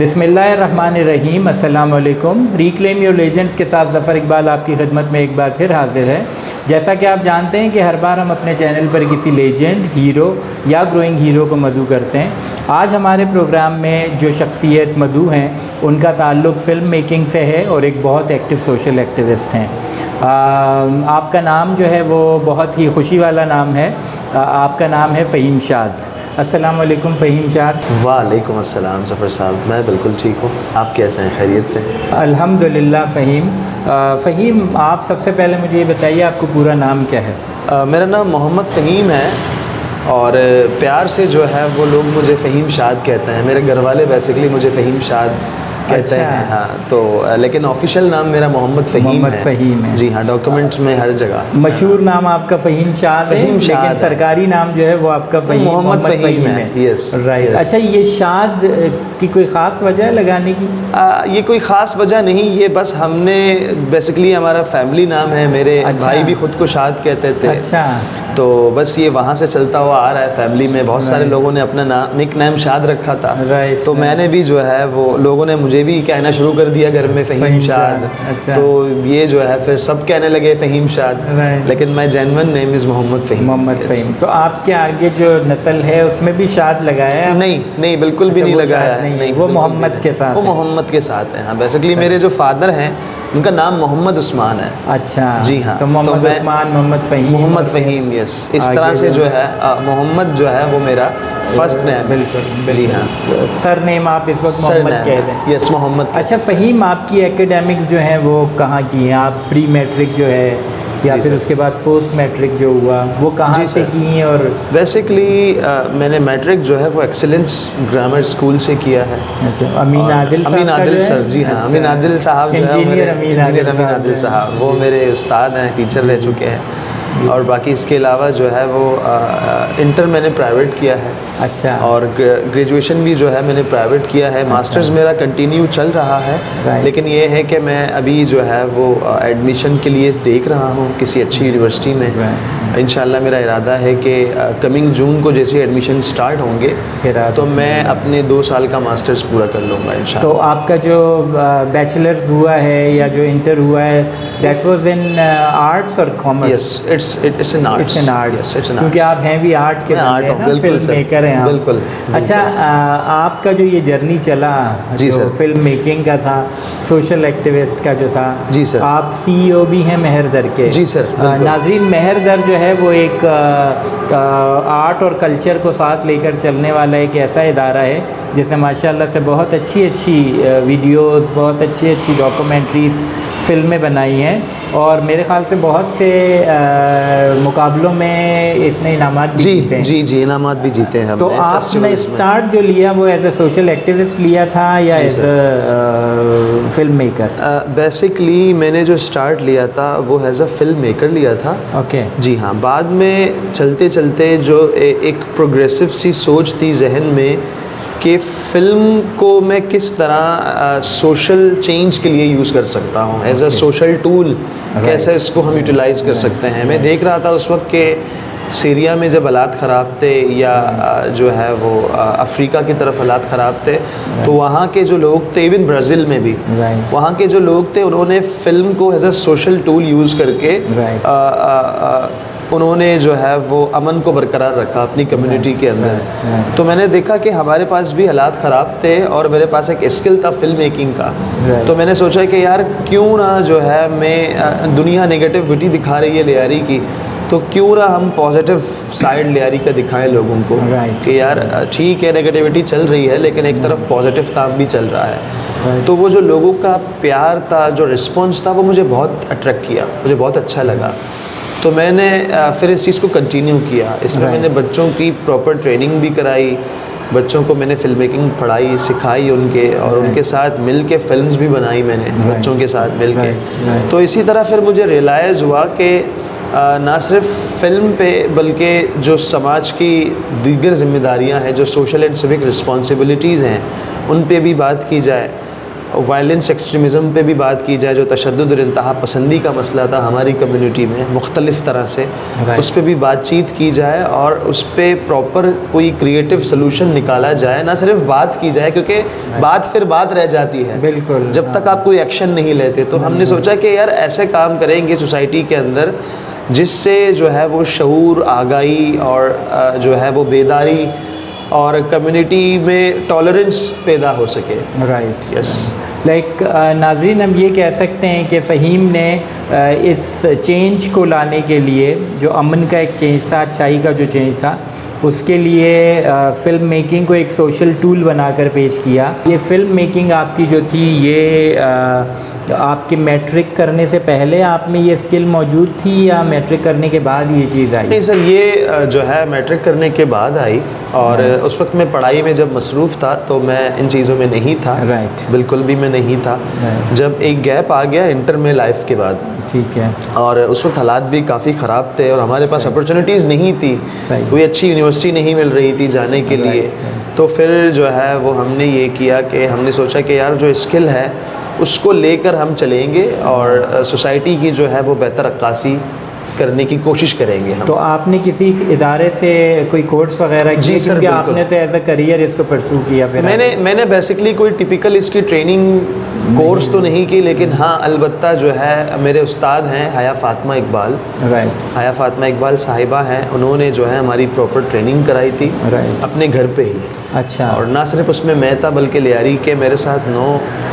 बिस्मिल्लाहिर्रहमानिर्रहीम। अस्सलाम वालेकुम। रिक्लेम योर लेजेंड्स के साथ ज़फ़र इकबाल आपकी खिदमत में एक बार फिर हाजिर है। जैसा कि आप जानते हैं कि हर बार हम अपने चैनल पर किसी लेजेंड, हीरो या ग्रोइंग हीरो को मदऊ करते हैं। आज हमारे प्रोग्राम में जो शख्सियत मदऊ हैं उनका ताल्लुक़ फ़िल्म मेकिंग से है और एक बहुत एक्टिव सोशल एक्टिविस्ट हैं। आपका नाम जो है वो बहुत ही खुशी वाला नाम है। आपका नाम है फ़हीम शाद। अस्सलाम वालेकुम फ़हीम शाद। वालेकुम अस्सलाम ज़फ़र साहब, मैं बिल्कुल ठीक हूँ। आप कैसे हैं? खैरियत से? अल्हम्दुलिल्लाह। फ़हीम, आप सबसे पहले मुझे ये बताइए आपको पूरा नाम क्या है? मेरा नाम मोहम्मद फ़हीम है और प्यार से जो है वो लोग मुझे फ़हीम शाद कहते हैं। मेरे घर वाले बेसिकली मुझे फ़हीम शाद कहते हैं। हाँ, तो लेकिन ऑफिशियल नाम मेरा मोहम्मद फ़हीम है। जी हाँ, डॉक्यूमेंट्स में हर जगह मशहूर नाम आपका फ़हीम शाद है, लेकिन सरकारी नाम जो है वो आपका मोहम्मद फ़हीम है। Yes, right. अच्छा, ये शाद की कोई ख़ास वजह है लगाने की? ये कोई ख़ास वजह नहीं, ये बस हमने बेसिकली हमारा फैमिली नाम है। मेरे भाई भी ख़ुद को शाद कहते थे। अच्छा, तो बस ये वहाँ से चलता हुआ आ रहा है। फैमिली में बहुत सारे लोगों ने अपना निक नेम शाद रखा था। तो मैंने भी जो है वो लोगों ने मुझे भी कहना शुरू कर दिया घर में फ़हीम शाद। अच्छा। तो ये जो है फिर सब कहने लगे फ़हीम शाद, लेकिन मैं genuine name is Mohammad Fahim. तो आपके आगे जो नस्ल है उसमें भी शाद लगाया है? नहीं, बिल्कुल भी नहीं लगाया है। नहीं, वो मोहम्मद के साथ, वो मोहम्मद के साथ है। हाँ, बेसिकली मेरे जो फादर हैं उनका नाम मोहम्मद उस्मान है। अच्छा, जी हाँ। तो मोहम्मद उस्मान, मोहम्मद फ़हीम, यस। इस तरह से जो है मोहम्मद जो है वो मेरा फर्स्ट नेम। बिल्कुल। जी हाँ, सर नेम आप इस वक्त मोहम्मद कह दें। यस, मोहम्मद। अच्छा फ़हीम, आपकी एकेडमिक्स जो हैं वो कहाँ की हैं? आप प्री मैट्रिक जो है या फिर उसके बाद पोस्ट मैट्रिक जो हुआ वो कहाँ से की हैं? और बेसिकली मैंने मैट्रिक जो है वो एक्सीलेंस ग्रामर स्कूल से किया है। अच्छा, अमीन आदिल सर। जी हाँ, अमीन आदिल साहब जो है, इंजीनियर अमीन आदिल साहब, वो मेरे उस्ताद हैं, टीचर रह चुके हैं। और बाकी इसके अलावा जो है वो इंटर मैंने प्राइवेट किया है। अच्छा। और ग्रेजुएशन भी जो है मैंने प्राइवेट किया है। मास्टर्स मेरा कंटिन्यू चल रहा है, लेकिन ये है कि मैं अभी जो है वो एडमिशन के लिए देख रहा हूँ किसी अच्छी यूनिवर्सिटी में। इंशाल्लाह मेरा इरादा है कि कमिंग जून को जैसे एडमिशन स्टार्ट होंगे तो मैं अपने 2 साल का मास्टर्स पूरा कर लूँगा इंशाल्लाह। तो आपका जो बैचलर्स हुआ है या जो इंटर हुआ है, दैट वाज इन आर्ट्स और commerce? Yes, it's an arts. क्योंकि आप हैं भी आर्ट के बंदे हैं ना, फिल्म मेकर हैं आप। बिल्कुल। अच्छा, आपका जो ये जर्नी चला जो फिल्म मेकिंग का था, सोशल एक्टिविस्ट का जो था। जी सर। आप CEO भी हैं मेहरदर के। जी सर। नाज़रीन, मेहरदर जो है वो एक आर्ट और कल्चर को साथ लेकर चलने वाला एक ऐसा इदारा है जिसमें माशाल्लाह से बहुत अच्छी वीडियोस, बहुत अच्छी डॉक्यूमेंट्रीज़, फिल्में बनाई हैं और मेरे ख़्याल से बहुत से मुकाबलों में इसने इनामात भी जीते हैं। जी, इनामात भी जीते हैं। तो आपने स्टार्ट जो लिया वो एज ए सोशल एक्टिविस्ट लिया था या as a film maker? Basically मैंने जो स्टार्ट लिया था वो एज अ फिल्म मेकर लिया था। ओके। जी हाँ, बाद में चलते चलते जो एक प्रोग्रेसिव सी सोच थी जहन में कि फ़िल्म को मैं किस तरह सोशल चेंज के लिए यूज़ कर सकता हूँ, एज अ सोशल टूल कैसे इसको हम यूटिलाइज़ कर सकते हैं। मैं देख रहा था उस वक्त के सीरिया में जब हालात ख़राब थे या जो है वो अफ्रीका की तरफ हालात ख़राब थे, तो वहाँ के जो लोग थे, इवन ब्राज़ील में भी वहाँ के जो लोग थे उन्होंने फ़िल्म को as a social tool use करके उन्होंने जो है वो अमन को बरकरार रखा अपनी कम्युनिटी के अंदर। तो मैंने देखा कि हमारे पास भी हालात ख़राब थे और मेरे पास एक स्किल था फिल्म मेकिंग का। तो मैंने सोचा कि यार क्यों ना जो है मैं दुनिया नेगेटिविटी दिखा रही है लियारी की, तो क्यों ना हम पॉजिटिव साइड लियारी का दिखाएं लोगों को कि यार ठीक है नेगेटिविटी चल रही है लेकिन एक तरफ पॉजिटिव काम भी चल रहा है। तो वो जो लोगों का प्यार था, जो रिस्पॉन्स था, वो मुझे बहुत अट्रैक्ट किया, मुझे बहुत अच्छा लगा। तो मैंने फिर इस चीज़ को कंटिन्यू किया। इसमें मैंने बच्चों की प्रॉपर ट्रेनिंग भी कराई, बच्चों को मैंने फिल्म मेकिंग पढ़ाई, सिखाई उनके, और उनके साथ मिल के फिल्म्स भी बनाई मैंने बच्चों के साथ मिल के। तो इसी तरह फिर मुझे रियलाइज़ हुआ कि ना सिर्फ फ़िल्म पे बल्कि जो समाज की दीगर ज़िम्मेदारियाँ हैं, जो सोशल एंड सिविक रिस्पॉन्सिबिलिटीज़ हैं, उन पे भी बात की जाए। वायलेंस एक्सट्रीमिज़म पे भी बात की जाए, जो तशद्दुद और इंतहा पसंदी का मसला था हमारी कम्युनिटी में मुख्तलिफ़ तरह से, उस पर भी बातचीत की जाए और उस पर प्रॉपर कोई क्रिएटिव सोल्यूशन निकाला जाए, ना सिर्फ बात की जाए, क्योंकि बात फिर बात रह जाती है बिल्कुल, जब तक आप कोई एक्शन नहीं लेते। तो हमने सोचा कि यार ऐसे काम करेंगे सोसाइटी के अंदर जिससे जो है वो शऊर, आगाही और जो है वो बेदारी और कम्युनिटी में टॉलरेंस पैदा हो सके। Right, yes. लाइक नाज़रीन, हम ये कह सकते हैं कि फ़हीम ने इस चेंज को लाने के लिए, जो अमन का एक चेंज था, अच्छाई का जो चेंज था, उसके लिए फ़िल्म मेकिंग को एक सोशल टूल बनाकर पेश किया। ये फ़िल्म मेकिंग आपकी जो थी, ये आपके मैट्रिक करने से पहले आप में ये स्किल मौजूद थी या मैट्रिक करने के बाद ये चीज़ आई? नहीं सर, ये जो है मैट्रिक करने के बाद आई, और उस वक्त मैं पढ़ाई में जब मसरूफ़ था तो मैं इन चीज़ों में नहीं था। राइट, बिल्कुल भी मैं नहीं था। जब एक गैप आ गया इंटर में लाइफ के बाद, ठीक है, और उस वक्त हालात भी काफ़ी ख़राब थे और हमारे पास अपॉर्चुनिटीज़ नहीं थी, कोई अच्छी यूनिवर्सिटी नहीं मिल रही थी जाने के लिए। तो फिर जो है वो हमने ये किया कि हमने सोचा कि यार जो स्किल है उसको लेकर हम चलेंगे और सोसाइटी की जो है वो बेहतर अक्कासी करने की कोशिश करेंगे हम। तो आपने किसी इदारे से कोई कोर्स वगैरह किए? जी सर, क्योंकि आपने तो एज अ करियर इसको परसू किया। फिर मैंने बेसिकली कोई टिपिकल इसकी ट्रेनिंग कोर्स तो नहीं की, लेकिन हाँ अलबत्ता जो है मेरे उस्ताद हैं हया फ़ातिमा इकबाल। राइट, हया फ़ातिमा इकबाल साहिबा हैं, उन्होंने जो है हमारी प्रॉपर ट्रेनिंग कराई थी। राइट, अपने घर पे ही। अच्छा। और ना सिर्फ उसमें मैं था बल्कि लियारी के मेरे साथ 9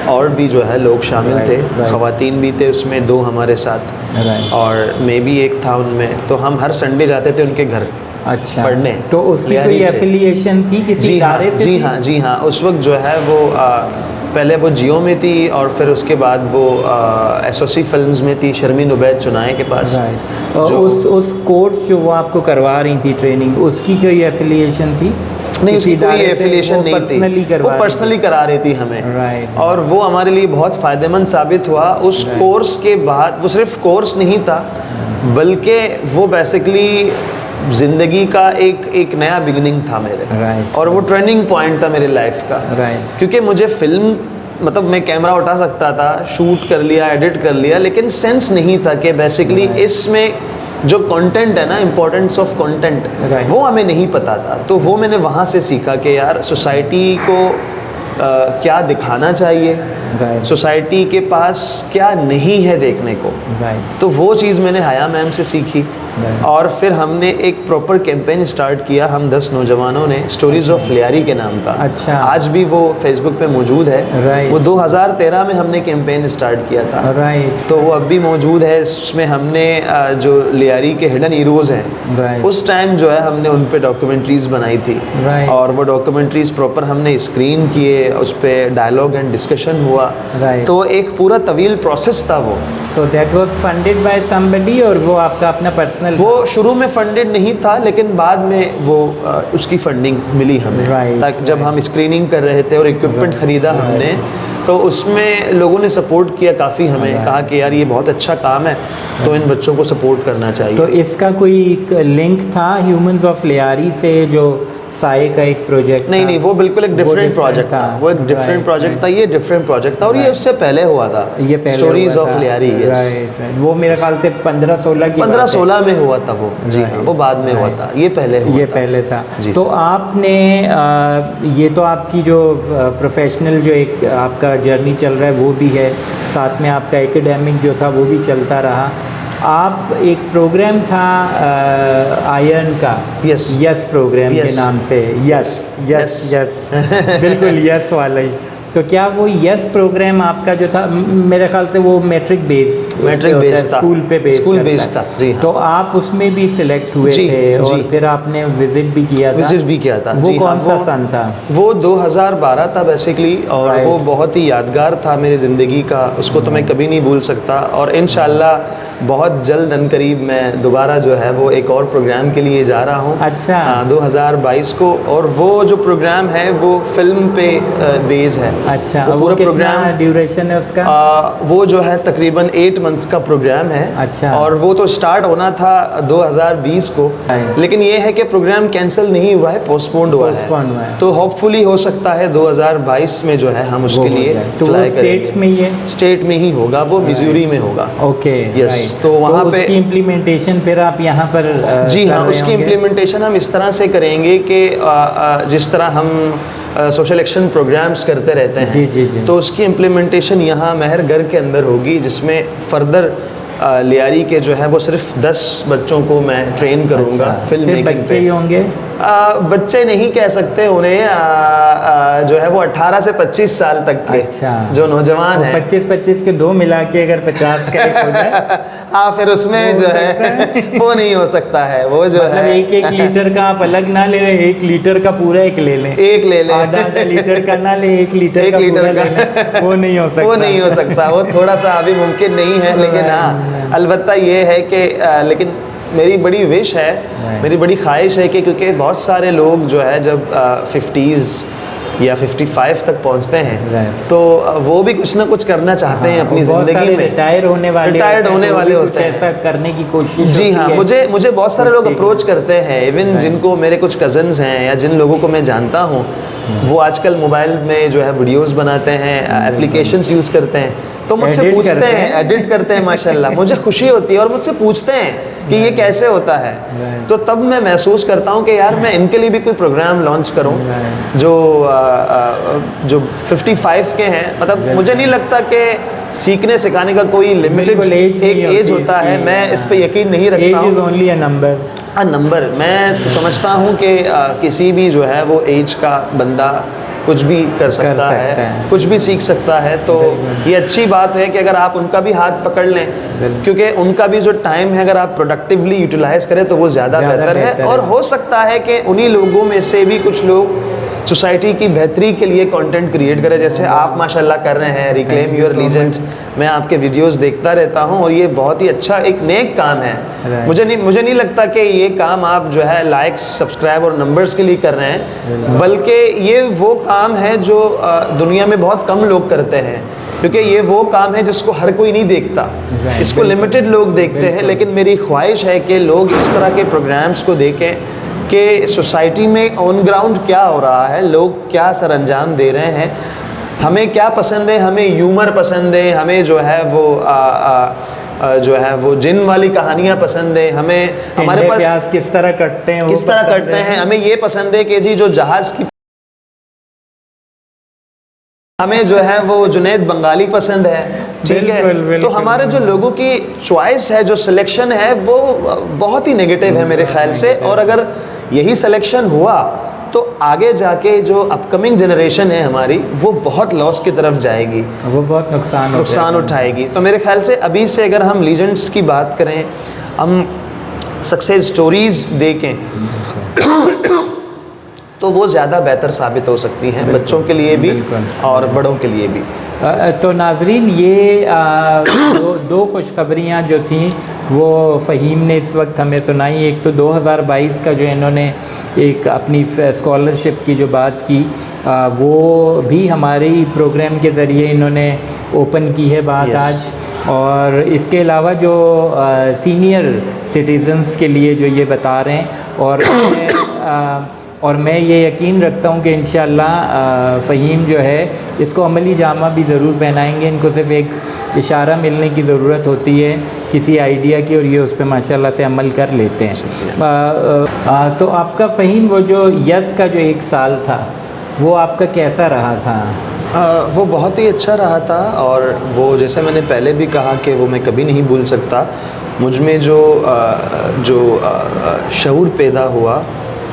और भी जो है लोग शामिल थे, ख़वातीन भी थे उसमें 2 हमारे साथ, और मैं भी एक था उनमें। तो हम हर संडे जाते थे उनके घर अच्छा पढ़ने। तो उसकी कोई एफिलिएशन थी किसी इदारे से? जी हाँ, उस वक्त जो है वो पहले वो जियो में थी और फिर उसके बाद वो एसओसी फिल्म्स में थी, शर्मीन उबैद चुनाए के पास। राइट, और उस कोर्स जो वो आपको करवा रही थी ट्रेनिंग, उसकी कोई एफिलिएशन थी? नहीं, उसकी कोई एफिलिएशन नहीं थी, वो पर्सनली करा रही थी हमें। राइट, और वो हमारे लिए बहुत फ़ायदेमंद साबित हुआ। उस कोर्स के बाद वो सिर्फ कोर्स नहीं था बल्कि वो बेसिकली ज़िंदगी का एक नया बिगिनिंग था मेरे। राइट, और वो टर्निंग पॉइंट था मेरी लाइफ का। राइट, क्योंकि मुझे फिल्म मतलब मैं कैमरा उठा सकता था, शूट कर लिया, एडिट कर लिया, लेकिन सेंस नहीं था कि बेसिकली इसमें जो कंटेंट है ना, इम्पोर्टेंस ऑफ कंटेंट, वो हमें नहीं पता था। तो वो मैंने वहाँ से सीखा कि यार सोसाइटी को क्या दिखाना चाहिए, सोसाइटी के पास क्या नहीं है देखने को। तो वो चीज़ मैंने हया मैम से सीखी। और फिर हमने एक प्रॉपर कैंपेन स्टार्ट किया, हम 10 नौजवानों ने, स्टोरीज़ ऑफ लियारी के नाम का। अच्छा, आज भी वो फेसबुक पे मौजूद है। वो 2013 में हमने कैंपेन स्टार्ट किया था। राइट, तो वो अब भी मौजूद है। उसमें हमने जो लियारी के हिडन हीरोज़ हैं, उस टाइम जो है हमने उन पे डॉक्यूमेंट्रीज़ बनाई थी। और वो डॉक्यूमेंट्रीज़ प्रॉपर हमने स्क्रीन किए, उस पर डायलॉग एंड डिस्कशन हुआ। तो एक पूरा तवील प्रोसेस था वो। So that was funded by somebody, और वो आपका अपना पर्सनल? वो शुरू में फंडेड नहीं था, लेकिन बाद में वो उसकी फंडिंग मिली हमें। ताकि जब हम स्क्रीनिंग कर रहे थे और इक्विपमेंट ख़रीदा हमने, तो उसमें लोगों ने सपोर्ट किया काफ़ी हमें। कहा कि यार ये बहुत अच्छा काम है, तो इन बच्चों को सपोर्ट करना चाहिए। तो इसका कोई लिंक था ह्यूमंस ऑफ लियारी से, जो साए का एक प्रोजेक्ट? नहीं, वो बिल्कुल एक डिफरेंट प्रोजेक्ट था। वो एक डिफरेंट प्रोजेक्ट था, ये डिफरेंट प्रोजेक्ट था। और ये उससे पहले हुआ था, ये पहले स्टोरीज ऑफ लियारी। राइट, वो मेरे ख्याल से 15-16 में हुआ था वो। जी हाँ, वो बाद में हुआ था, ये पहले था। तो आपने ये तो आपकी जो प्रोफेशनल जो एक आपका जर्नी चल रहा है वो भी है, साथ में आपका एकेडमिक जो था वो भी चलता रहा। आप एक प्रोग्राम था आयरन का, यस प्रोग्राम के नाम से, यस बिल्कुल यस वाला ही। तो क्या वो यस प्रोग्राम आपका जो था, मेरे ख्याल से वो मैट्रिक बेस था, स्कूल बेस था। जी हाँ। तो आप उसमें भी सिलेक्ट हुए थे और फिर आपने विजिट भी किया था। वो कौन सा सन था? वो 2012 था बेसिकली, और वो बहुत ही यादगार था मेरी ज़िंदगी का। उसको तो मैं कभी नहीं भूल सकता। और इंशाल्लाह बहुत जल्द अनकरीब मैं दोबारा जो है वो एक और प्रोग्राम के लिए जा रहा हूँ। अच्छा। 2022 को। और वो जो प्रोग्राम है वो फिल्म पे बेस है। अच्छा, वो वो पूरा कितना प्रोग्राम ड्यूरेशन है उसका? वो जो है तकरीबन 8 मंथ्स का प्रोग्राम है। अच्छा। और वो तो स्टार्ट होना था 2020 को, लेकिन ये है कि प्रोग्राम कैंसिल नहीं हुआ है, पोस्टपोन्ड हुआ है। तो होपफुली हो सकता है 2022 में जो है हम उसके लिए फ्लाई करेंगे। स्टेट्स में ही है? स्टेट में ही होगा, वो मिजूरी में होगा। Okay, yes. तो वहाँ पे उसकी इम्प्लीमेंटेशन फिर आप यहाँ पर जी हाँ, उसकी इम्प्लीमेंटेशन हम इस तरह से करेंगे कि जिस तरह हम सोशल एक्शन प्रोग्राम्स करते रहते हैं, जी जी जी, तो उसकी इम्प्लीमेंटेशन यहाँ महरगढ़ के अंदर होगी, जिसमें फर्दर लियारी के जो है वो सिर्फ 10 बच्चों को मैं ट्रेन करूँगा फिल्म मेकिंग बच्चे ही होंगे? बच्चे नहीं कह सकते उन्हें, जो है वो 18 से 25 साल तक के जो नौजवान हैं। 25 के दो मिला के अगर 50 का एक हो जाए हाँ, फिर उसमें जो है वो नहीं हो सकता है। वो जो मतलब है 1 लीटर का आप अलग ना ले, 1 लीटर का पूरा एक ले लें। एक ले लें, आधा लीटर का ना ले, 1 लीटर का पूरा ले लें। वो नहीं हो सकता, वो नहीं हो सकता, वो थोड़ा सा अभी मुमकिन नहीं है। लेकिन हाँ, अलबत्ता ये है कि लेकिन मेरी बड़ी विश है, मेरी बड़ी ख्वाहिश है कि क्योंकि बहुत सारे लोग जो है जब 50s या 55 तक पहुंचते हैं तो वो भी कुछ ना कुछ करना चाहते हैं अपनी ज़िंदगी में। रिटायर्ड होने वाले होते हैं, ऐसा करने की कोशिश। जी हाँ, मुझे बहुत सारे लोग अप्रोच करते हैं, इवन जिनको मेरे कुछ कज़न्स हैं या जिन लोगों को मैं जानता हूँ, वो आजकल मोबाइल में जो है वीडियोस बनाते हैं, एप्लीकेशंस यूज़ करते हैं, तो मुझसे पूछते हैं, एडिट करते हैं माशाल्लाह। मुझे खुशी होती है और मुझसे पूछते हैं कि ये कैसे होता है। तो तब मैं महसूस करता हूँ कि यार मैं इनके लिए भी कोई प्रोग्राम लॉन्च करूँ जो 55 के हैं। मतलब मुझे नहीं लगता कि सीखने सिखाने का कोई लिमिटेड एक एज होता है, मैं इस पे यकीन नहीं रखता हूँ। Only a number. मैं तो समझता हूँ कि किसी भी जो है वो एज का बंदा कुछ भी कर सकता है, कुछ भी सीख सकता है। तो ये अच्छी बात है कि अगर आप उनका भी हाथ पकड़ लें, क्योंकि उनका भी जो टाइम है अगर आप प्रोडक्टिवली यूटिलाइज करें तो वो ज़्यादा बेहतर है। और हो सकता है कि उन्हीं लोगों में से भी कुछ लोग सोसाइटी की बेहतरी के लिए कंटेंट क्रिएट करें, जैसे आप माशाल्लाह कर रहे हैं, रिक्लेम योर लीजेंड। मैं आपके वीडियोस देखता रहता हूं और ये बहुत ही अच्छा एक नेक काम है। मुझे नहीं लगता कि ये काम आप जो है लाइक्स, सब्सक्राइब और नंबर्स के लिए कर रहे हैं, बल्कि ये वो काम है जो दुनिया में बहुत कम लोग करते हैं, क्योंकि ये वो काम है जिसको हर कोई नहीं देखता, इसको लिमिटेड लोग देखते हैं। लेकिन मेरी ख्वाहिश है कि लोग इस तरह के प्रोग्राम्स को देखें कि सोसाइटी में ऑन ग्राउंड क्या हो रहा है, लोग क्या सरअंजाम दे रहे हैं, हमें क्या पसंद है, हमें ह्यूमर पसंद है, हमें जो है वो जिन वाली कहानियाँ पसंद है, हमें हमारे पास प्याज किस तरह कटते हैं, हमें ये पसंद है कि जी जो जहाज़ की, हमें जो है वो जुनैद बंगाली पसंद है, ठीक है। तो हमारे जो लोगों की चॉइस है, जो सिलेक्शन है, वो बहुत ही नेगेटिव है मेरे ख्याल से। और अगर यही सिलेक्शन हुआ तो आगे जाके जो अपकमिंग जनरेशन है हमारी, वो बहुत लॉस की तरफ जाएगी, वो बहुत नुकसान उठाएगी। तो मेरे ख्याल से अभी से अगर हम लीजेंड्स की बात करें, हम सक्सेस स्टोरीज देखें तो वो ज़्यादा बेहतर साबित हो सकती हैं, बच्चों के लिए भी और बड़ों के लिए भी। तो नाजरीन, ये दो खुशखबरियाँ जो थीं वो फ़हीम ने इस वक्त हमें सुनाई। एक तो 2022 का जो इन्होंने एक अपनी स्कॉलरशिप की जो बात की, वो भी हमारे प्रोग्राम के ज़रिए इन्होंने ओपन की है बात आज। और इसके अलावा जो सीनियर सिटीज़न्स के लिए जो ये बता रहे हैं, और मैं ये यकीन रखता हूँ कि इंशाअल्लाह फ़हीम जो है इसको अमली जामा भी ज़रूर पहनाएंगे। इनको सिर्फ एक इशारा मिलने की ज़रूरत होती है किसी आइडिया की, और ये उस पर माशाल्लाह से अमल कर लेते हैं। तो आपका फ़हीम वो जो यस का जो 1 साल था, वो आपका कैसा रहा था? वो बहुत ही अच्छा रहा था। और वो जैसे मैंने पहले भी कहा कि वो मैं कभी नहीं भूल सकता। मुझ में जो शऊर पैदा हुआ,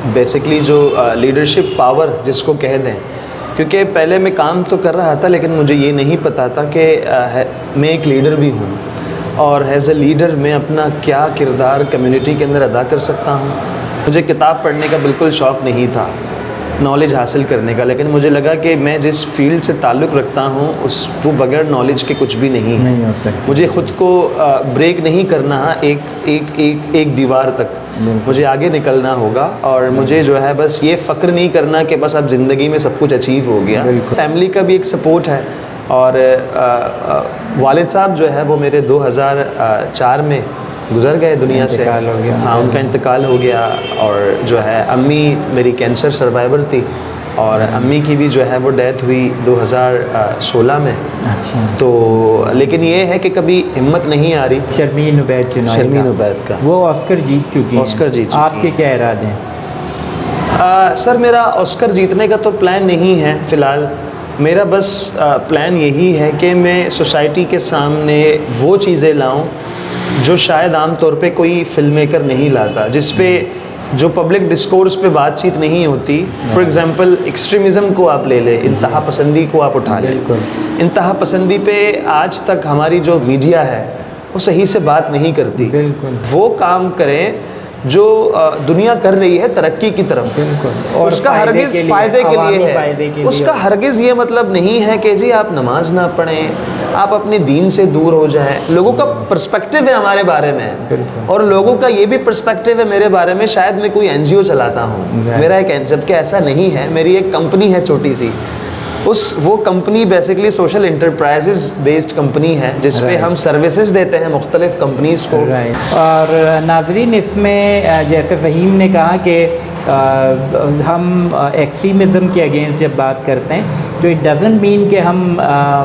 बेसिकली जो लीडरशिप पावर जिसको कह दें, क्योंकि पहले मैं काम तो कर रहा था लेकिन मुझे ये नहीं पता था कि मैं एक लीडर भी हूँ, और एज ए लीडर मैं अपना क्या किरदार कम्युनिटी के अंदर अदा कर सकता हूँ। मुझे किताब पढ़ने का बिल्कुल शौक़ नहीं था, नॉलेज हासिल करने का, लेकिन मुझे लगा कि मैं जिस फील्ड से ताल्लुक़ रखता हूँ वो बगैर नॉलेज के कुछ भी नहीं है। नहीं हो सकता। मुझे ख़ुद को ब्रेक नहीं करना एक दीवार तक, मुझे आगे निकलना होगा। और मुझे जो है बस ये फ़क्र नहीं करना कि बस अब ज़िंदगी में सब कुछ अचीव हो गया। फैमिली का भी एक सपोर्ट है, और वालिद साहब जो है वो मेरे 2004 में गुज़र गए दुनिया से। हो गया। हाँ, उनका इंतकाल हो गया। और जो है अम्मी मेरी कैंसर सर्वाइवर थी, और अम्मी की भी जो है वो डेथ हुई 2016 में। अच्छा। तो लेकिन ये है कि कभी हिम्मत नहीं आ रही। शर्मीन उबैद चुनावी, शर्मीन उबैद का वो ऑस्कर जीत चुकी हैं। ऑस्कर जीत चुकी आपके क्या इरादे हैं? सर मेरा ऑस्कर जीतने का तो प्लान नहीं है फ़िलहाल। मेरा बस प्लान यही है कि मैं सोसाइटी के सामने वो चीज़ें लाऊं जो शायद आम तौर पे कोई फिल्म मेकर नहीं लाता, जिस पे जो पब्लिक डिस्कोर्स पे बातचीत नहीं होती। फॉर एग्जांपल एक्सट्रीमिज़म को आप ले लें, इंतहा पसंदी को आप उठा लें। इंतहा पसंदी पे आज तक हमारी जो मीडिया है वो सही से बात नहीं करती। बिल्कुल। वो काम करें जो दुनिया कर रही है तरक्की की तरफ। और उसका हरगिज़ फ़ायदे के लिए है। उसका हरगिज़ ये मतलब नहीं है कि जी आप नमाज ना पढ़ें, आप अपने दीन से दूर हो जाएं। लोगों का पर्सपेक्टिव है हमारे बारे में, और लोगों का ये भी पर्सपेक्टिव है मेरे बारे में, शायद मैं कोई एनजीओ चलाता हूँ, मेरा एक, जबकि ऐसा नहीं है। मेरी एक कंपनी है छोटी सी, वो company basically social enterprises based company है, जिस पे हम सर्विसेज देते हैं मुख्तलिफ कंपनीज़ को। और नाजरीन, इसमें जैसे फ़हीम ने कहा कि हम एक्सट्रीमिज़म के अगेंस्ट जब बात करते हैं तो इट डज़ंट मीन कि हम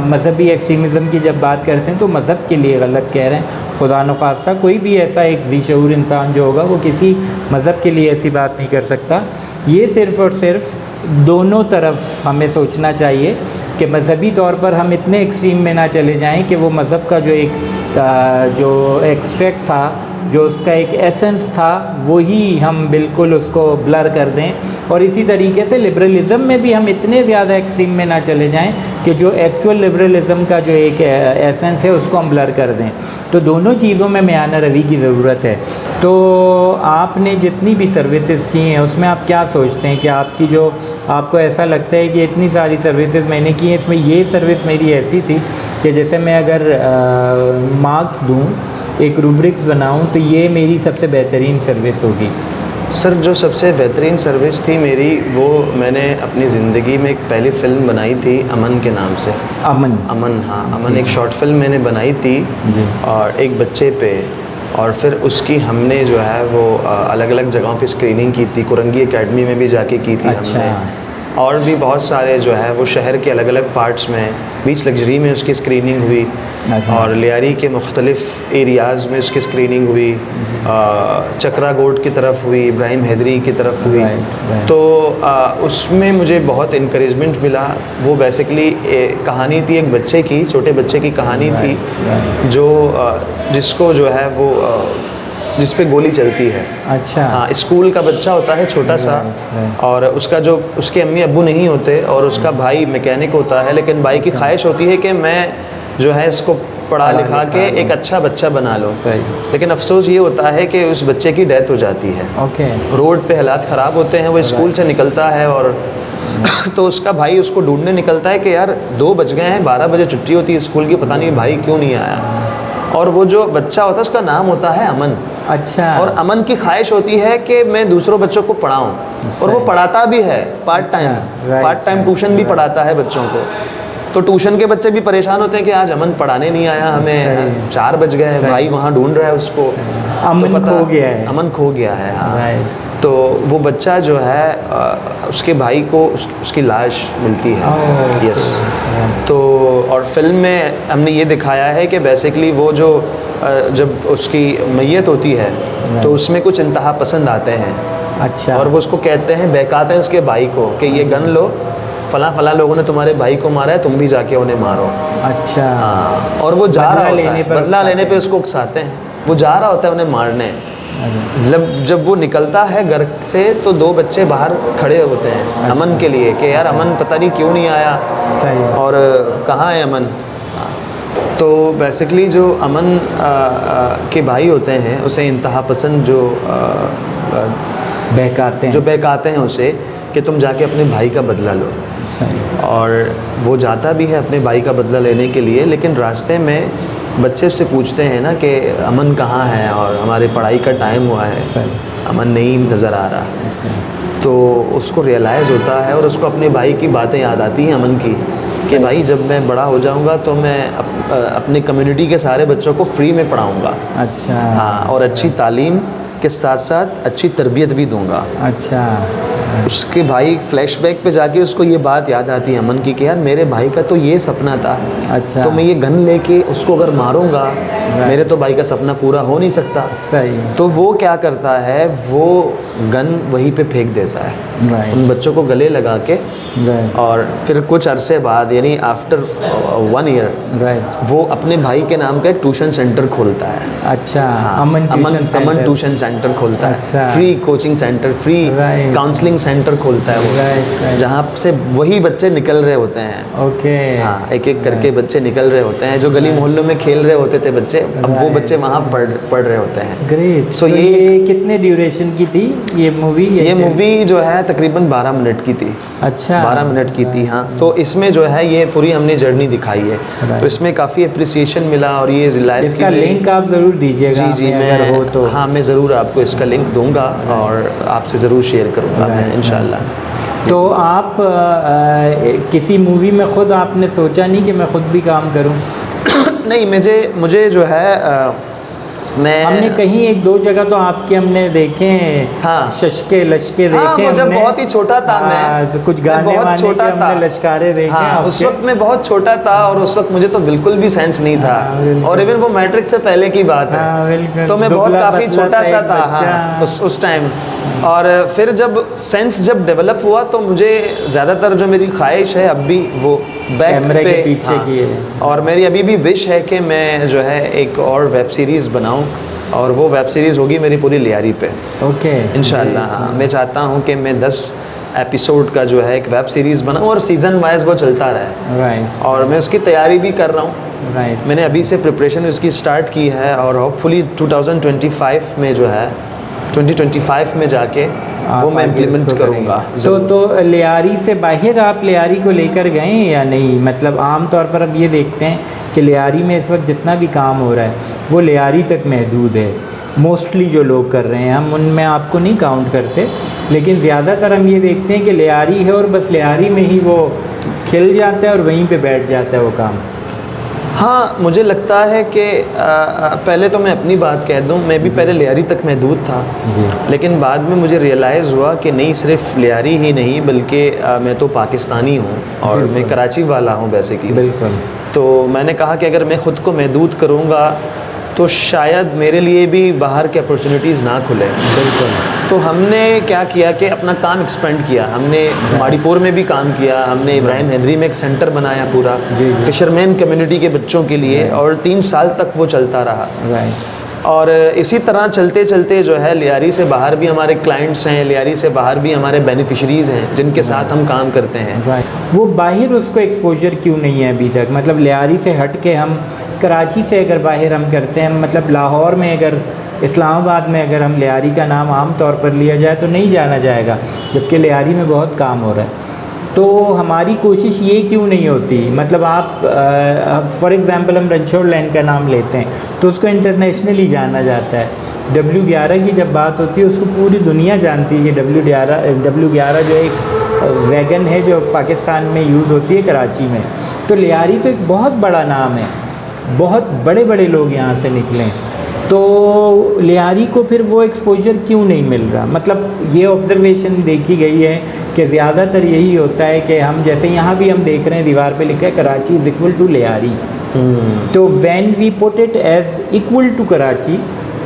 मज़हबी एक्सट्रीमिज़म की जब बात करते हैं तो मज़हब के लिए गलत कह रहे हैं। खुदा न खास्ता कोई भी ऐसा एक ज़ी-शऊर इंसान जो होगा वो किसी मज़हब के लिए ऐसी बात नहीं कर सकता। ये सिर्फ़ और सिर्फ दोनों तरफ हमें सोचना चाहिए कि मज़हबी तौर पर हम इतने एक्सट्रीम में ना चले जाएं कि वो मज़हब का जो एक्सट्रैक्ट था, जो उसका एक एसेंस था, वही हम बिल्कुल उसको ब्लर कर दें। और इसी तरीके से लिबरलिज़म में भी हम इतने ज़्यादा एक्सट्रीम में ना चले जाएं कि जो एक्चुअल लिबरलिज़म का जो एक एसेंस है उसको हम ब्लर कर दें। तो दोनों चीज़ों में मियाना रवि की ज़रूरत है। तो आपने जितनी भी सर्विसेज की हैं उसमें आप क्या सोचते हैं कि आपकी जो आपको ऐसा लगता है कि इतनी सारी सर्विसेज मैंने की हैं, इसमें ये सर्विस मेरी ऐसी थी कि जैसे मैं अगर मार्क्स दूँ, एक रूब्रिक्स बनाऊं, तो ये मेरी सबसे बेहतरीन सर्विस होगी? सर जो सबसे बेहतरीन सर्विस थी मेरी, वो मैंने अपनी ज़िंदगी में एक पहली फ़िल्म बनाई थी अमन के नाम से। अमन, हाँ, अमन एक शॉर्ट फिल्म मैंने बनाई थी जी। और एक बच्चे पे, और फिर उसकी हमने जो है वो अलग अलग जगहों पे स्क्रीनिंग की थी। कुरंगी एकेडमी में भी जाके की थी हमने, और भी बहुत सारे जो है वो शहर के अलग अलग पार्ट्स में, बीच लग्जरी में उसकी स्क्रीनिंग हुई, और लियारी के मुख्तलिफ़ एरियाज़ में उसकी स्क्रीनिंग हुई, चक्रा गोट की तरफ हुई, इब्राहिम हैदरी की तरफ हुई। तो उसमें मुझे बहुत इनकरेजमेंट मिला। वो बेसिकली कहानी थी एक बच्चे की, छोटे बच्चे की कहानी थी, जो जिसको जो है वो जिस पे गोली चलती है। अच्छा। हाँ, स्कूल का बच्चा होता है छोटा सा, और उसका जो उसके अम्मी अब्बू नहीं होते, और उसका भाई मैकेनिक होता है, लेकिन भाई की ख्वाहिश होती है कि मैं जो है इसको पढ़ा लिखा के एक अच्छा बच्चा बना लो। लेकिन अफसोस ये होता है कि उस बच्चे की डेथ हो जाती है। रोड पे हालात ख़राब होते हैं, वो स्कूल से निकलता है, और तो उसका भाई उसको ढूंढने निकलता है कि यार 2 बज गए हैं, 12 बजे छुट्टी होती है स्कूल की, पता नहीं भाई क्यों नहीं आया। और वो जो बच्चा होता है उसका नाम होता है अमन। अच्छा। और अमन की ख्वाहिश होती है कि मैं दूसरों बच्चों को पढ़ाऊँ, और वो पढ़ाता भी है पार्ट टाइम ट्यूशन भी पढ़ाता है बच्चों को। तो ट्यूशन के बच्चे भी परेशान होते हैं कि आज अमन पढ़ाने नहीं आया, हमें 4 बज गए हैं, भाई वहाँ ढूंढ रहा है उसको, अमन खो गया है। अमन खो गया है, हाँ। तो वो बच्चा जो है उसके भाई को उसकी लाश मिलती है। यस। तो और फिल्म में हमने ये दिखाया है कि बेसिकली वो जो जब उसकी मैयत होती है तो उसमें कुछ इंतहा पसंद आते हैं। अच्छा। और वो उसको कहते हैं, बहकाते हैं उसके भाई को कि ये गन लो, फला लोगों ने तुम्हारे भाई को मारा है, तुम भी जाके उन्हें मारो। अच्छा। हाँ। और वो जा रहा होता है, बदला लेने पे उसको उकसाते हैं, वो जा रहा होता है उन्हें मारने। जब वो निकलता है घर से तो 2 बच्चे बाहर खड़े होते हैं। अच्छा। अमन के लिए कि यार अमन पता नहीं क्यों नहीं आया। सही। और कहाँ है अमन। तो बेसिकली जो अमन के भाई होते हैं उसे इंतहा पसंद जो बहकाते हैं उसे, कि तुम जाके अपने भाई का बदला लो। सही। और वो जाता भी है अपने भाई का बदला लेने के लिए, लेकिन रास्ते में बच्चे उससे पूछते हैं ना कि अमन कहाँ है, और हमारे पढ़ाई का टाइम हुआ है, सही। अमन नहीं नज़र आ रहा। तो उसको रियलाइज़ होता है और उसको अपने भाई की बातें याद आती हैं अमन की, कि भाई जब मैं बड़ा हो जाऊंगा तो मैं अपने कम्युनिटी के सारे बच्चों को फ्री में पढ़ाऊंगा। अच्छा। हाँ, और अच्छी तालीम के साथ साथ अच्छी तरबियत भी दूंगा। अच्छा। उसके भाई फ्लैशबैक पे जाके उसको ये बात याद आती है अमन की कि यार मेरे भाई का तो ये सपना था। अच्छा। तो मैं ये गन लेके उसको अगर मारूंगा, मेरे तो भाई का सपना पूरा हो नहीं सकता। सही। तो वो क्या करता है, वो गन वहीं पे फेंक देता है, उन बच्चों को गले लगा के। और फिर कुछ अरसे बाद, यानी आफ्टर 1 ईयर, वो अपने भाई के नाम का एक ट्यूशन सेंटर खोलता है। अच्छा। हाँ, अमन ट्यूशन सेंटर खोलता है। अच्छा। Free coaching centre, free counselling centre खोलता है वो, जहाँ से वही बच्चे निकल रहे होते हैं। ओके। हाँ, एक एक करके बच्चे निकल रहे होते हैं, जो गली मोहल्लों में खेल रहे होते थे बच्चे, अब वो बच्चे वहाँ पढ़ रहे होते हैं। ग्रेट। सो ये कितने ड्यूरेशन की थी ये मूवी? ये मूवी जो है तकरीबन 12 मिनट की थी। अच्छा। 12 मिनट की थी। हाँ, तो इसमें जो है ये पूरी हमने जर्नी दिखाई है, तो इसमें काफ़ी अप्रिसिएशन मिला। और ये लाइफ इसका लिंक आप ज़रूर दीजिएगा। जी जी, अगर हो तो। हाँ, मैं ज़रूर आपको इसका लिंक दूंगा और आपसे ज़रूर शेयर करूँगा मैं, इंशाल्लाह। तो आप किसी मूवी में ख़ुद आपने सोचा नहीं कि मैं ख़ुद भी काम करूं? नहीं, मुझे जो है हमने कहीं 1-2 जगह तो आपके हमने देखे हैं। हाँ, शशके लश्के देखे। हाँ, जब बहुत ही छोटा था मैं, कुछ गाने वाने के हमने लश्कारे देखे। हाँ, उस वक्त मैं बहुत छोटा था और उस वक्त मुझे तो बिल्कुल भी सेंस नहीं था। और इवन वो मैट्रिक से पहले की बात है, तो मैं बहुत काफ़ी छोटा सा था। हाँ, उस टाइम। और फिर जब सेंस डेवलप हुआ तो मुझे ज़्यादातर जो मेरी ख्वाहिश है अब भी वो कैमरे के पीछे की है। और मेरी अभी भी विश है कि मैं जो है एक और वेब सीरीज़ बनाऊं, और वो वेब सीरीज़ होगी मेरी पूरी लियारी पे। ओके। इंशाल्लाह। हाँ, मैं चाहता हूं कि मैं 10 एपिसोड का जो है एक वेब सीरीज़ बनाऊं और सीज़न वाइज वो चलता रहे। राइट। और मैं उसकी तैयारी भी कर रहा हूँ। राइट। मैंने अभी से प्रिपरेशन उसकी स्टार्ट की है, और होपफुली 2025 में जो है 2025 में जाके वो मैं इम्प्लीमेंट करूँगा। तो लियारी से बाहर आप लियारी को लेकर गए या नहीं? मतलब आम तौर पर अब ये देखते हैं कि लियारी में इस वक्त जितना भी काम हो रहा है वो लियारी तक महदूद है। मोस्टली जो लोग कर रहे हैं, हम उनमें आपको नहीं काउंट करते, लेकिन ज़्यादातर हम ये देखते हैं कि लियारी है और बस लियारी में ही वो खिल जाता है और वहीं पे बैठ जाता है वो काम। हाँ, मुझे लगता है कि पहले तो मैं अपनी बात कह दूं, मैं भी पहले लियारी तक महदूद था जी। लेकिन बाद में मुझे रियलाइज़ हुआ कि नहीं, सिर्फ लियारी ही नहीं बल्कि मैं तो पाकिस्तानी हूँ और मैं कराची वाला हूँ बेसिकली। बिल्कुल। तो मैंने कहा कि अगर मैं ख़ुद को महदूद करूँगा तो शायद मेरे लिए भी बाहर के अपॉर्चुनिटीज़ ना खुले। बिल्कुल। तो हमने क्या किया कि अपना काम एक्सपेंड किया। हमने माड़ीपुर में भी काम किया, हमने इब्राहिम हैदरी में एक सेंटर बनाया पूरा फिशरमैन कम्युनिटी के बच्चों के लिए, और 3 साल तक वो चलता रहा। और इसी तरह चलते चलते जो है लियारी से बाहर भी हमारे क्लाइंट्स हैं, लियारी से बाहर भी हमारे बेनिफिशरीज़ हैं जिनके साथ हम काम करते हैं। वो बाहर उसको एक्सपोजर क्यों नहीं है अभी तक? मतलब लियारी से हट के हम कराची से अगर बाहर हम करते हैं, मतलब लाहौर में अगर, इस्लामाबाद में अगर हम लियारी का नाम आम तौर पर लिया जाए तो नहीं जाना जाएगा, जबकि लियारी में बहुत काम हो रहा है। तो हमारी कोशिश ये क्यों नहीं होती? मतलब आप फॉर एग्ज़ाम्पल हम रणछोड़ लैंड का नाम लेते हैं तो उसको इंटरनेशनली जाना जाता है। W11 की जब बात होती है उसको पूरी दुनिया जानती है कि W11 जो एक वैगन है जो पाकिस्तान में यूज़ होती है कराची में। तो लियारी तो एक बहुत बड़ा नाम है, बहुत बड़े बड़े लोग यहाँ से निकले, तो लियारी को फिर वो एक्सपोजर क्यों नहीं मिल रहा? मतलब ये ऑब्जर्वेशन देखी गई है कि ज़्यादातर यही होता है कि हम, जैसे यहाँ भी हम देख रहे हैं दीवार पे लिखा है Karachi is equal to Lyari. तो when we put it as equal to Karachi,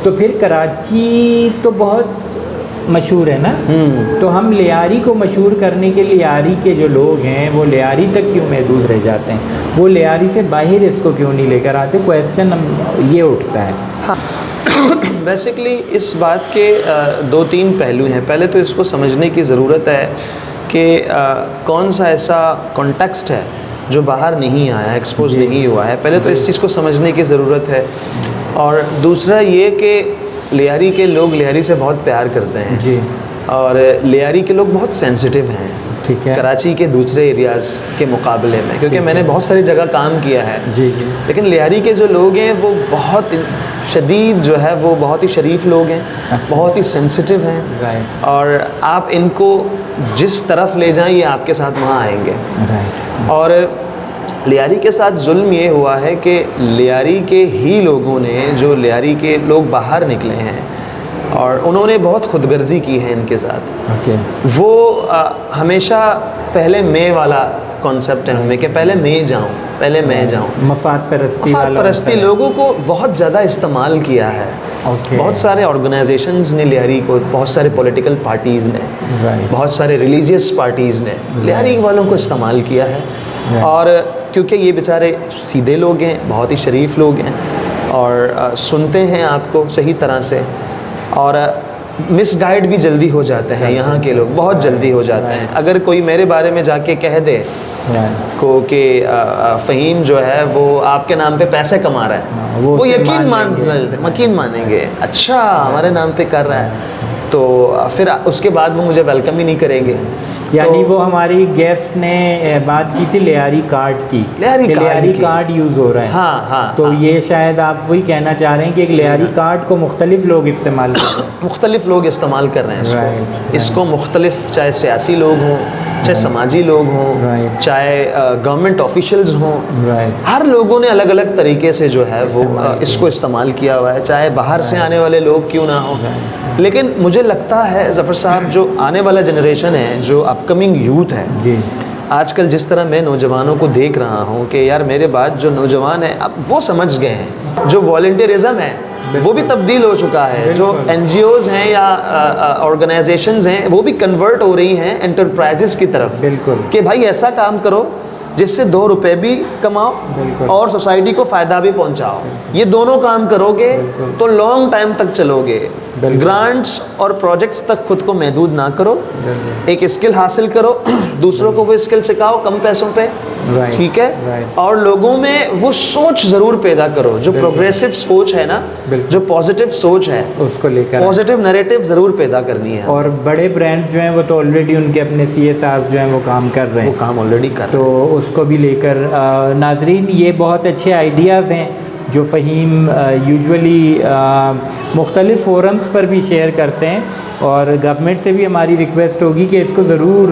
तो फिर कराची तो बहुत मशहूर है ना। तो हम लियारी को मशहूर करने के लिए लियारी के जो लोग हैं वो लियारी तक क्यों महदूद रह जाते हैं? वो लियारी से बाहर इसको क्यों नहीं लेकर आते? क्वेश्चन ये उठता है। हाँ, बेसिकली इस बात के 2-3 पहलू हैं। पहले तो इसको समझने की ज़रूरत है कि कौन सा ऐसा कॉन्टेक्स्ट है जो बाहर नहीं आया, एक्सपोज नहीं हुआ है। पहले तो इस चीज़ को समझने की ज़रूरत है। और दूसरा ये कि लियारी के लोग लियारी से बहुत प्यार करते हैं जी। और लियारी के लोग बहुत सेंसिटिव हैं, ठीक है। कराची के दूसरे एरियाज़ के मुकाबले में, क्योंकि मैंने बहुत सारी जगह काम किया है जी जी। लेकिन लियारी के जो लोग हैं वो बहुत शदीद जो है वो बहुत ही शरीफ लोग हैं, अच्छा। बहुत ही सेंसिटिव हैं, राइट और आप इनको जिस तरफ ले जाएं ये आपके साथ वहाँ आएंगे। राइट। और लियारी के साथ जुल्म ये हुआ है कि लियारी के ही लोगों ने, जो लियारी के लोग बाहर निकले हैं और उन्होंने बहुत खुदगर्जी की है इनके साथ। ओके। वो हमेशा पहले मैं वाला कॉन्सेप्ट है उनमें कि पहले मैं जाऊं, पहले मैं जाऊं। मफाद परस्ती मफाद वाला परस्ती होता है। लोगों को बहुत ज़्यादा इस्तेमाल किया है। ओके। बहुत सारे ऑर्गेनाइजेशंस ने लियारी को, बहुत सारे पॉलिटिकल पार्टीज़ ने, राइट। बहुत सारे रिलीजियस पार्टीज़ ने लियारी वालों को इस्तेमाल किया है। और क्योंकि ये बेचारे सीधे लोग हैं, बहुत ही शरीफ लोग हैं और सुनते हैं आपको सही तरह से, और मिसगाइड भी जल्दी हो जाते हैं। यहाँ के लोग बहुत जल्दी हो जाते हैं। अगर कोई मेरे बारे में जाके कह दे को कि फ़हीम जो है वो आपके नाम पे पैसे कमा रहा है, वो यकीन मानेंगे, अच्छा हमारे नाम पे कर रहा है, तो फिर उसके बाद वो मुझे वेलकम ही नहीं करेंगे। यानी वो हमारी गेस्ट ने बात की थी लियारी कार्ड की, लियारी कार्ड यूज़ हो रहा है। हाँ हाँ। तो ये शायद आप वही कहना चाह रहे हैं कि एक लियारी कार्ड को मुख्तलिफ लोग इस्तेमाल कर रहे हैं। मुख्तलिफ लोग इस्तेमाल कर रहे हैं इसको। इसको मुख्तलिफ, चाहे सियासी लोग हों, चाहे समाजी लोग हों, चाहे गवर्नमेंट ऑफिशियल्स हों, हर लोगों ने अलग अलग तरीके से जो है वो इसको इस्तेमाल किया हुआ है, चाहे बाहर से आने वाले लोग क्यों ना हो। लेकिन मुझे लगता है ज़फ़र साहब, जो आने वाला जनरेशन है, जो अपकमिंग यूथ है जी, आजकल जिस तरह मैं नौजवानों को देख रहा हूँ कि यार मेरे बाद जो नौजवान है अब वो समझ गए हैं, जो वॉलंटियरिज्म है वो भी तब्दील हो चुका है, जो NGOs हैं या ऑर्गेनाइजेशंस हैं वो भी कन्वर्ट हो रही हैं एंटरप्राइजेस की तरफ। बिल्कुल कि भाई ऐसा काम करो जिससे 2 रुपए भी कमाओ और सोसाइटी को फ़ायदा भी पहुंचाओ। ये दोनों काम करोगे तो लॉन्ग टाइम तक चलोगे। ग्रांट्स और प्रोजेक्ट्स तक खुद को महदूद ना करो, एक स्किल हासिल करो, दूसरों को वो स्किल सिखाओ कम पैसों पे, ठीक है, और लोगों में वो सोच ज़रूर पैदा करो, जो प्रोग्रेसिव सोच है ना, जो पॉजिटिव सोच है, उसको लेकर पॉजिटिव नैरेटिव ज़रूर पैदा करनी है। और बड़े ब्रांड जो हैं वो तो ऑलरेडी उनके अपने CSR जो हैं वो काम कर रहे हैं, वो काम ऑलरेडी कर रहे हैं, तो उसको भी लेकर नाजरीन ये बहुत अच्छे आइडियाज़ हैं जो फ़हीम यूजुअली मुख्तलिफ़ फोरम्स पर भी शेयर करते हैं, और गवर्नमेंट से भी हमारी रिक्वेस्ट होगी कि इसको ज़रूर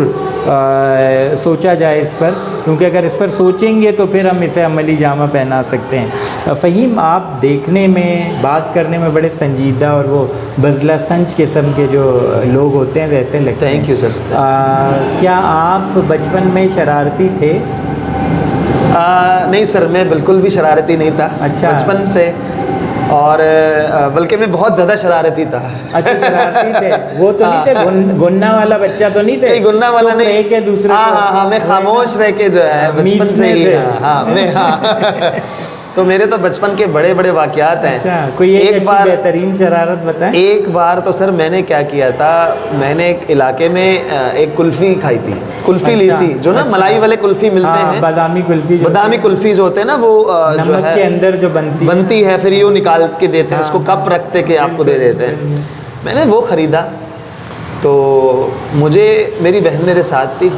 सोचा जाए इस पर, क्योंकि अगर इस पर सोचेंगे तो फिर हम इसे अमली जामा पहना सकते हैं। फ़हीम, आप देखने में, बात करने में बड़े संजीदा और वो बज़ला संच किस्म के जो लोग होते हैं वैसे लगते हैं। Thank you sir. क्या आप बचपन में शरारती थे? नहीं सर, मैं बिल्कुल भी शरारती नहीं था। अच्छा। बचपन से, और बल्कि मैं बहुत ज़्यादा शरारती था। अच्छा, शरारती थे। वो तो नहीं थे गुन्ना वाला बच्चा तो नहीं थे? नहीं, गुन्ना वाला नहीं। के दूसरे हाँ, मैं खामोश रह के जो है बचपन से ही, तो मेरे तो बचपन के बड़े बड़े वाक़यात हैं। अच्छा, कोई एक बार बेहतरीन शरारत बताएं। एक बार तो सर मैंने क्या किया था, मैंने एक इलाके में एक कुल्फ़ी खाई थी, कुल्फ़ी ली थी, जो ना मलाई वाले कुल्फ़ी मिलते हैं, बादामी कुल्फ़ी जो होते हैं ना, वो नमक के अंदर जो बनती है, फिर ये निकाल के देते हैं, उसको कप रखते के आपको दे देते हैं। मैंने वो ख़रीदा, तो मुझे, मेरी बहन मेरे साथ थी,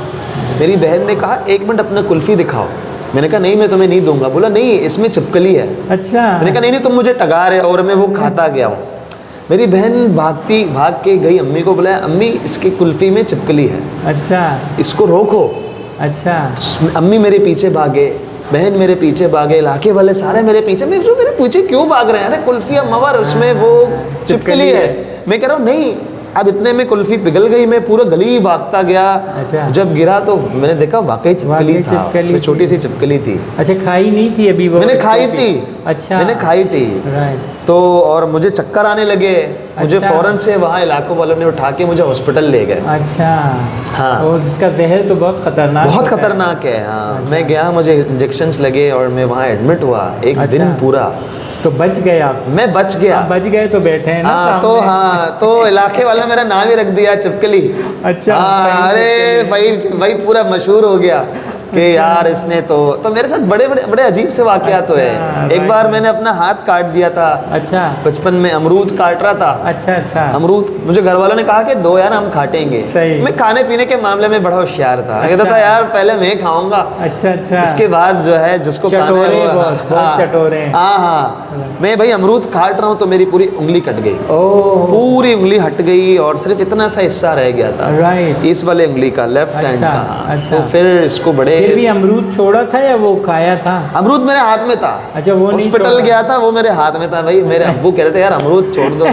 मेरी बहन ने कहा 1 मिनट अपना कुल्फ़ी दिखाओ। मैंने कहा नहीं, मैं तुम्हें नहीं दूंगा। बोला नहीं, इसमें चिपकली है। अच्छा। मैंने कहा नहीं, तुम मुझे टगा रहे हो, और मैं वो खाता गया हूँ। मेरी बहन भाग के गई, अम्मी को बुलाया, अम्मी इसकी कुल्फ़ी में चिपकली है, अच्छा, इसको रोको। अच्छा। अम्मी मेरे पीछे भागे, बहन मेरे पीछे भागे, इलाके वाले सारे मेरे पीछे। मैं जो मेरे पीछे क्यों भाग रहे हैं? अरे कुल्फ़ी मवर, उसमें वो चिपकली है। मैं कह रहा हूँ नहीं। अब इतने में कुल्फ़ी पिघल गई, मैं पूरा गली भागता गया। अच्छा। जब गिरा तो मैंने देखा वाकई चिपकली था, उसमें छोटी सी चिपकली थी। अच्छा, खाई नहीं थी अभी वो? मैंने खाई थी। अच्छा, मैंने खाई थी। राइट। तो और मुझे चक्कर आने लगे। मुझे फ़ौरन से वहाँ इलाकों वालों ने उठा के मुझे हॉस्पिटल ले गए। अच्छा। हाँ, और जिसका जहर तो बहुत खतरनाक है। हाँ, मैं गया, मुझे इंजेक्शंस लगे और मैं वहाँ एडमिट हुआ एक दिन पूरा। तो बच गए आप? मैं बच गया। आप बच गए तो बैठे हैं ना। तो इलाके वालों मेरा नाम ही रख दिया चिपकली। अच्छा। अरे भाई पूरा मशहूर हो गया कि यार इसने तो मेरे साथ बड़े बड़े बड़े अजीब से वाकयात हुए। एक बार मैंने अपना हाथ काट दिया था। अच्छा। बचपन में अमरूद काट रहा था। अच्छा। अमरूद मुझे घर वालों ने कहा कि दो यार हम काटेंगे। सही। मैं खाने पीने के मामले में बड़ा होशियार था। अच्छा। कहता था यार पहले मैं खाऊंगा। अच्छा। इसके बाद जो है जिसको खाना है वो। बहुत चटोरे। हाँ। मैं भाई अमरूद काट रहा हूँ तो मेरी पूरी उंगली कट गई। पूरी उंगली हट गई और सिर्फ इतना सा हिस्सा रह गया था। राइट। इस वाले उंगली का, लेफ्ट हैंड का। अच्छा। तो फिर इसको बड़े। फिर भी अमरूद छोड़ा था या वो खाया था? अमरूद मेरे हाथ में था। अच्छा, वो नहीं हॉस्पिटल गया था, वो मेरे हाथ में था भाई। मेरे अब्बू कह रहे थे यार अमरूद छोड़ दो।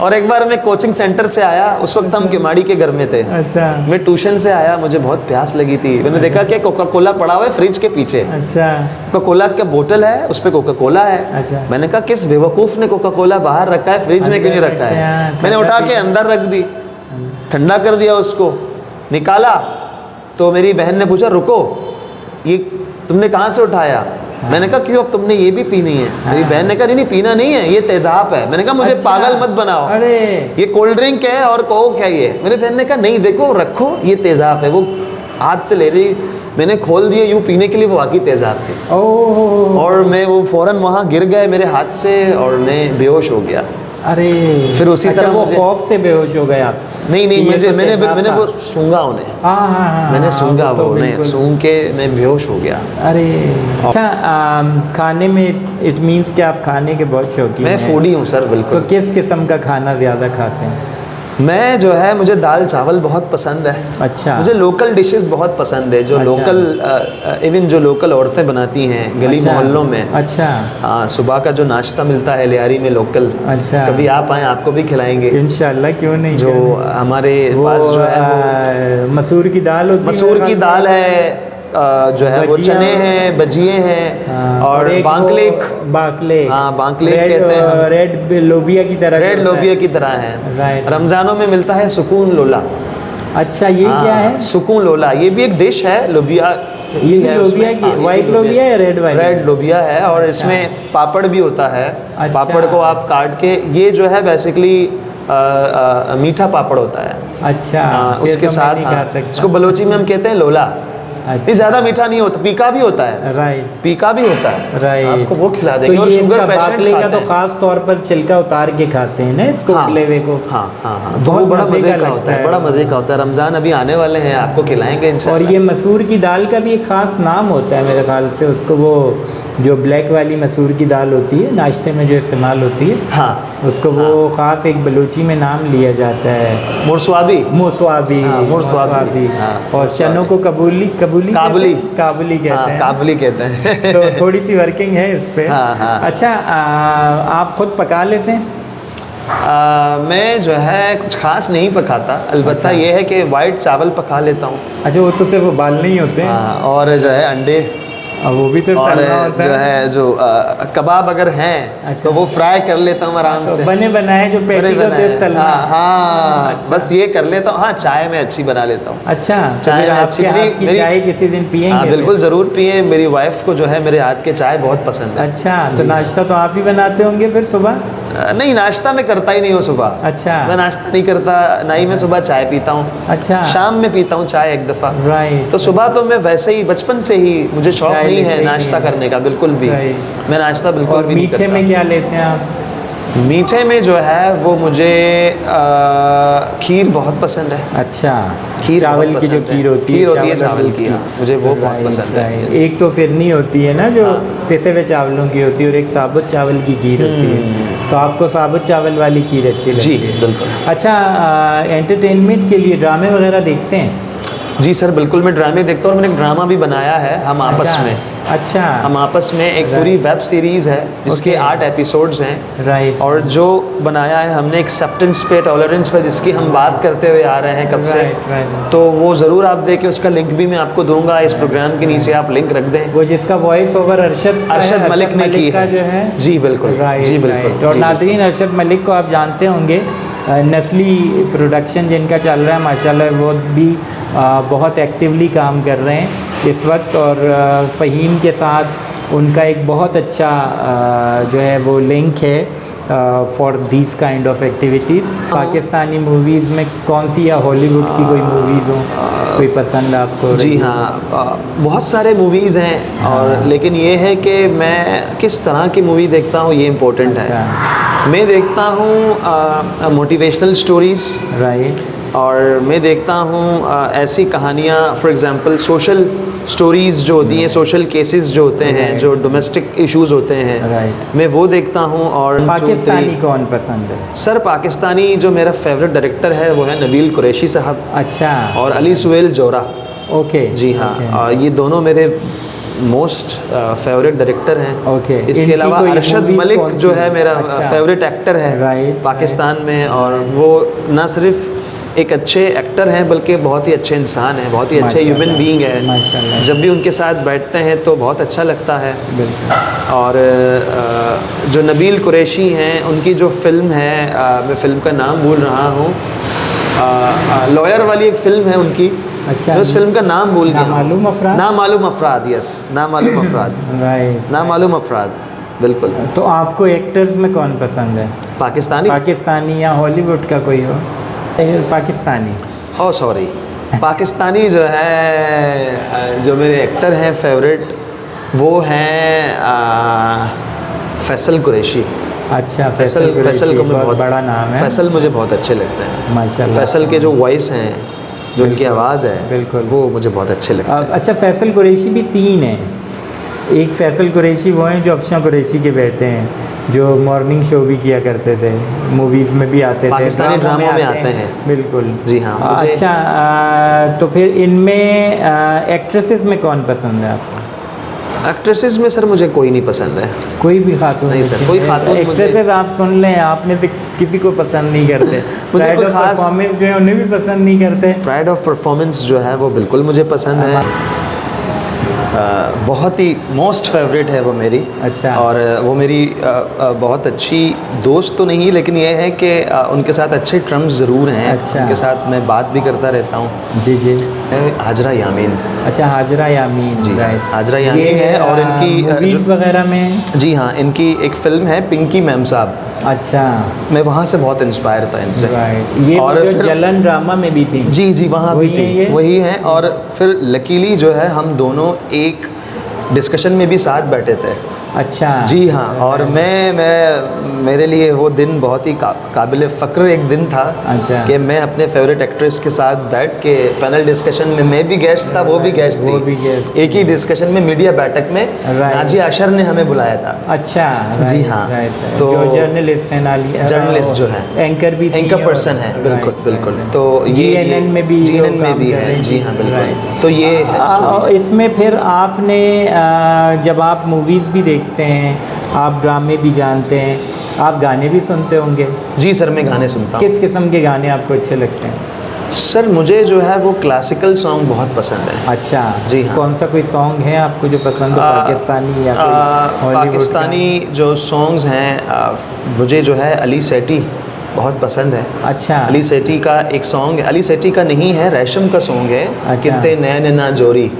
और एक बार मैं कोचिंग सेंटर से आया, उस वक्त हम किमाड़ी के घर में थे। अच्छा। मैं ट्यूशन से आया, मुझे बहुत प्यास लगी थी। मैंने देखा कि कोका कोला पड़ा हुआ है फ्रिज के पीछे। अच्छा। कोका कोला का बोतल है, उस पे कोका कोला है। अच्छा। मैंने कहा किस बेवकूफ ने कोका कोला बाहर रखा है, फ्रिज में क्यों नहीं रखा है? मैंने उठा के अंदर रख दी, ठंडा कर दिया उसको, निकाला तो मेरी बहन ने पूछा रुको ये तुमने कहाँ से उठाया? मैंने कहा क्यों, अब तुमने ये भी पीनी है? मेरी बहन ने कहा नहीं पीना नहीं है, ये तेजाब है। मैंने कहा मुझे पागल मत बनाओ, अरे ये कोल्ड ड्रिंक है और कोक है ये। मेरी बहन ने कहा नहीं देखो रखो ये तेजाब है। वो हाथ से ले रही, मैंने खोल दिए यूँ पीने के लिए, वो वाकई तेजाब थी। और मैं वो फौरन वहाँ गिर गए मेरे हाथ से और मैं बेहोश हो गया। अरे फिर उसी तरह वो खौफ से बेहोश हो गए आप? नहीं मैंने वो सूंघा उन्हें। हाँ। मैंने सूंघा वो उन्हें, सूंघ के मैं बेहोश हो गया। अरे अच्छा। खाने में इट मीन्स कि आप खाने के बहुत शौकीन हैं? मैं फूडी हूँ सर, बिल्कुल। तो किस किस्म का खाना ज़्यादा खाते हैं? मैं जो है मुझे दाल चावल बहुत पसंद है। अच्छा। मुझे लोकल डिशेस बहुत पसंद है, जो लोकल इवन जो लोकल औरतें बनाती हैं गली मोहल्लों में। अच्छा। हाँ, सुबह का जो नाश्ता मिलता है लियारी में लोकल। अच्छा। कभी आप आए, आपको भी खिलाएंगे इंशाल्लाह, क्यों नहीं। जो हमारे पास जो है मसूर की दाल होती है। मसूर की दाल है, जो है वो चने हैं, भजिए हैं, और बांकलेक। हाँ, बांकलेक कहते हैं। रेड लोबिया की तरह। रेड लोबिया की तरह है। रमजानों में मिलता है सुकून लोला। अच्छा, ये क्या है? सुकून लोला, ये भी एक डिश है। लोबिया, ये है लोबिया की। व्हाइट लोबिया या रेड वाली? रेड लोबिया है। और इसमें पापड़ भी होता है। पापड़ को आप काट के, ये जो है बेसिकली मीठा पापड़ होता है। अच्छा। उसके साथ इसको बलोची में हम कहते हैं लोला। अच्छा। ये ज्यादा मीठा नहीं होता, पीका भी होता है। राइट। पीका भी होता है। राइट। आपको वो खिला देंगे। और शुगर पेशेंट का तो खास तौर पर छिलका उतार के खाते हैं ना इसको, लेवे को। हाँ। बहुत बड़ा मजे का होता है, बड़ा मजे का होता है। रमजान अभी आने वाले हैं, आपको खिलाएंगे इंशाल्लाह। और ये मसूर की दाल का भी एक खास नाम होता है मेरे ख्याल से, उसको वो जो ब्लैक वाली मसूर की दाल होती है नाश्ते में जो इस्तेमाल होती है। हाँ। उसको वो खास एक बलूची में नाम लिया जाता है, मुरस्वाबी। और चनों को काबुली कहते हैं। काबुली कहते हैं। तो थोड़ी सी वर्किंग है इस पे। हाँ। अच्छा, आप खुद पका लेते हैं? मैं जो है कुछ खास नहीं पकाता, अलबत्ता ये है कि वाइट चावल पका लेता हूँ। अच्छा, वो तो सिर्फ उबालने ही होते हैं। और जो है अंडे, वो भी सिर्फ तलना होता है। जो कबाब अगर हैं, अच्छा, तो वो फ्राई कर लेता हूँ आराम से। बने बनाए जो पैटी को सिर्फ तलना। हाँ। अच्छा। बस ये कर लेता हूँ। हाँ, चाय में अच्छी बना लेता हूँ। अच्छा, चाय में अच्छी। चाय किसी दिन पियेंगे? हाँ, बिल्कुल जरूर पिए। मेरी वाइफ को जो है मेरे हाथ के चाय बहुत पसंद है। अच्छा, तो नाश्ता तो आप ही बनाते होंगे फिर सुबह? नहीं, नाश्ता मैं करता ही नहीं हूँ सुबह। अच्छा। मैं नाश्ता नहीं करता, ना ही मैं सुबह चाय पीता हूँ। अच्छा। शाम में पीता हूँ चाय एक दफ़ा। राइट। तो सुबह तो मैं वैसे ही बचपन से ही मुझे शौक नहीं है नाश्ता करने का, बिल्कुल भी। मैं नाश्ता बिल्कुल भी नहीं करता। मीठे में क्या लेते हैं आप? मीठे में जो है वो मुझे खीर बहुत पसंद है। अच्छा, खीर चावल की जो खीर होती है चावल की, मुझे वो बहुत पसंद है। एक तो फिरनी होती है ना जो पिसे हुए चावलों की होती है, और एक साबुत चावल की खीर होती है। तो आपको साबुत चावल वाली खीर अच्छी लगती है? जी बिल्कुल। अच्छा, एंटरटेनमेंट के लिए ड्रामे वगैरह देखते हैं? जी सर, बिल्कुल मैं ड्रामे देखता हूँ। और मैंने एक ड्रामा भी बनाया है, हम आपस में। अच्छा। हम आपस में एक पूरी वेब सीरीज़ है जिसके 8 एपिसोड्स हैं। राइट। और जो बनाया है हमने एक्सेप्टेंस पे, टॉलरेंस पे, जिसकी हम बात करते हुए आ रहे हैं कब से। तो वो ज़रूर आप देखें, उसका लिंक भी मैं आपको दूंगा इस प्रोग्राम के नीचे, आप लिंक रख दें। वो जिसका वॉइस ओवर अरशद मलिक ने की है जो है। जी बिल्कुल। जी बिल्कुल। और नाज़रीन, अरशद मलिक को आप जानते होंगे, नस्ली प्रोडक्शन जिनका चल रहा है माशाल्लाह, वो भी बहुत एक्टिवली काम कर रहे हैं इस वक्त। और फ़हीम के साथ उनका एक बहुत अच्छा जो है वो लिंक है for these kind of activities. Pakistani movies में कौन सी या हॉलीवुड की कोई मूवीज़ हो? कोई पसंद आपको? जी हाँ, बहुत सारे मूवीज़ हैं और लेकिन ये है कि मैं किस तरह की मूवी देखता हूँ ये इम्पोर्टेंट है। मैं देखता हूँ मोटिवेशनल स्टोरीज़, राइट, और मैं देखता हूँ ऐसी कहानियाँ, फॉर एग्जांपल सोशल स्टोरीज़ जो होती हैं, सोशल केसेस जो होते हैं, जो डोमेस्टिक इश्यूज होते हैं, राइट। मैं वो देखता हूँ। और पाकिस्तानी कौन पसंद है? सर पाकिस्तानी जो मेरा फेवरेट डायरेक्टर है वो है नबील कुरैशी साहब, अच्छा, और अली सुहेल जोरा। ओके, जी हाँ, और ये दोनों मेरे मोस्ट फेवरेट डायरेक्टर हैं। ओके। इसके अलावा अरशद मलिक जो है मेरा फेवरेट एक्टर है राइट, पाकिस्तान में, और वो ना सिर्फ एक अच्छे एक्टर हैं बल्कि बहुत ही अच्छे इंसान हैं, बहुत ही अच्छे ह्यूमन बीइंग है। माशाल्लाह। जब भी उनके साथ बैठते हैं तो बहुत अच्छा लगता है। बिल्कुल। और जो नबील कुरैशी हैं उनकी जो फिल्म है, मैं फ़िल्म का नाम भूल रहा हूँ, लॉयर वाली एक फ़िल्म है उनकी। अच्छा, मैं उस फिल्म का नाम भूल गया। नामालूम अफराद? नामालूम अफराद, यस, नामालूम अफराद। राइट, नामालूम अफराद, बिल्कुल। तो आपको एक्टर्स में कौन पसंद है? पाकिस्तानी या हॉलीवुड का कोई हो? पाकिस्तानी। ओह सॉरी, पाकिस्तानी जो है, जो मेरे एक्टर हैं फेवरेट, वो हैं फैसल कुरैशी। अच्छा, फैसल को मैं बहुत बड़ा नाम है। फैसल मुझे बहुत अच्छे लगते हैं माशाल्लाह। फैसल के जो वॉइस हैं, जो उनकी आवाज़ है, बिल्कुल, वो मुझे बहुत अच्छे लगते हैं। अच्छा, फैसल कुरैशी भी 3 हैं। एक फैसल कुरैशी वो हैं जो अफशां कुरैशी के बेटे हैं, जो मॉर्निंग शो भी किया करते थे, मूवीज़ में भी आते थे, पाकिस्तानी ड्रामों में आते हैं। बिल्कुल, जी हाँ। अच्छा, तो फिर इनमें एक्ट्रेसेस में कौन पसंद है आपको? एक्ट्रेसेस में सर मुझे कोई नहीं पसंद है। कोई भी खातून नहीं सर, कोई खातून एक्ट्रेसेस आप सुन लें, आप में से किसी को पसंद नहीं करते? प्राइड ऑफ परफॉर्मेंस जो है उन्हें भी पसंद नहीं करते? प्राइड ऑफ परफॉर्मेंस जो है वो बिल्कुल मुझे पसंद है, बहुत ही मोस्ट फेवरेट है वो मेरी। अच्छा। और वो मेरी बहुत अच्छी दोस्त तो नहीं, लेकिन ये है कि उनके साथ अच्छे टर्म्स ज़रूर हैं। अच्छा। उनके साथ मैं बात भी करता रहता हूँ। जी जी। हाजरा यामीन। अच्छा, हाजरा यामीन। जी, राइट, हाजरा यामीन है। और इनकी मूवीज़ वगैरह में? जी हाँ, इनकी एक फ़िल्म है पिंकी मैम साहब। अच्छा, मैं वहाँ से बहुत इंस्पायर था इनसे। राइट, ये और जो फिर जलन ड्रामा में भी थी? जी जी, वहाँ भी थी, वही है। और फिर लकीली जो है हम दोनों एक डिस्कशन में भी साथ बैठे थे। अच्छा, जी हाँ। और मेरे लिए वो दिन बहुत ही काबिल फ़ख्र एक दिन था। अच्छा, कि मैं अपने फेवरेट एक्ट्रेस के साथ बैठ के पैनल डिस्कशन में, मैं भी गेस्ट था, वो भी गेस्ट थी, एक ही डिस्कशन में, मीडिया बैठक में नाजिया अशर ने हमें बुलाया था। अच्छा, जी हाँ। तो जो जर्नलिस्ट है, जर्नलिस्ट जो है, एंकर भी, एंकर पर्सन है, बिल्कुल बिल्कुल। तो ये GNN में भी है। जी हाँ, बिल्कुल। तो ये है इसमें। फिर आपने जब आप मूवीज़ भी देखते हैं, आप ड्रामे भी जानते हैं, आप गाने भी सुनते होंगे? जी सर, मैं गाने सुनता हूँ। किस किस्म के गाने आपको अच्छे लगते हैं? सर मुझे जो है वो क्लासिकल सॉन्ग बहुत पसंद है। अच्छा, जी हाँ। कौन सा कोई सॉन्ग है आपको जो पसंद हो, पाकिस्तानी या कोई पाकिस्तानी जो सॉन्ग्स हैं, मुझे जो है अली सेठी बहुत पसंद है। अच्छा, अली सेठी का एक सॉन्ग, अली सेठी का नहीं है, रेशम का सॉन्ग है। अच्छा। कितने नैन ना जोरी।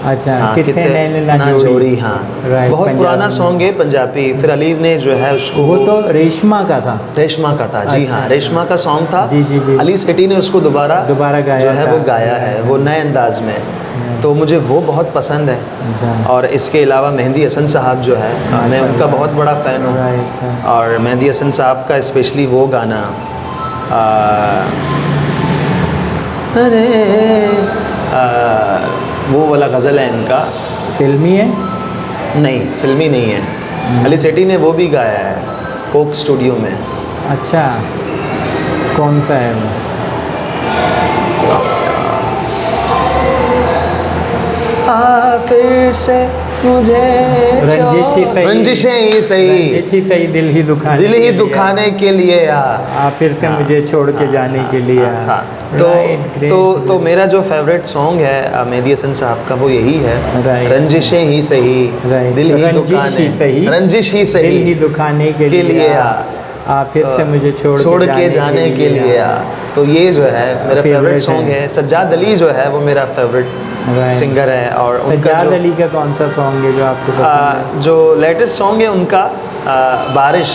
अच्छा, हाँ, कितने नैन ना जोरी। हाँ, राइट, बहुत पुराना सॉन्ग है पंजाबी। फिर अली ने जो है उसको, वो तो रेशमा का था। रेशमा का था, जी हाँ, रेशमा का सॉन्ग था। जी जी जी। अली सेठी ने उसको दोबारा गाया जो है वो गाया है, वो नए अंदाज में। तो मुझे वो बहुत पसंद है। और इसके अलावा मेहंदी हसन साहब जो है, मैं उनका बहुत बड़ा फ़ैन हूँ। और मेहंदी हसन साहब का स्पेशली वो गाना, वो वाला गज़ल है इनका। फिल्मी है? नहीं, फिल्मी नहीं है। अली सेठी ने वो भी गाया है कोक स्टूडियो में। अच्छा, कौन सा है वो? फिर से मुझे रंजिश ही सही, रंजिश ही सही, दिल ही दुखाने के लिए फिर से मुझे छोड़ के जाने के लिए। तो मेरा जो फेवरेट सॉन्ग है मेहंदी हसन साहब का, वो यही है, रंजिशें ही सही, दिल ही दुखाने के लिए फिर से मुझे छोड़ के जाने के लिए। तो ये जो है मेरा फेवरेट सॉन्ग है। सज्जाद अली जो है वो मेरा फेवरेट सिंगर है। और सज्जाद अली का कौन सा सॉन्ग है जो आपको पसंद है? जो लेटेस्ट सॉन्ग है उनका, बारिश,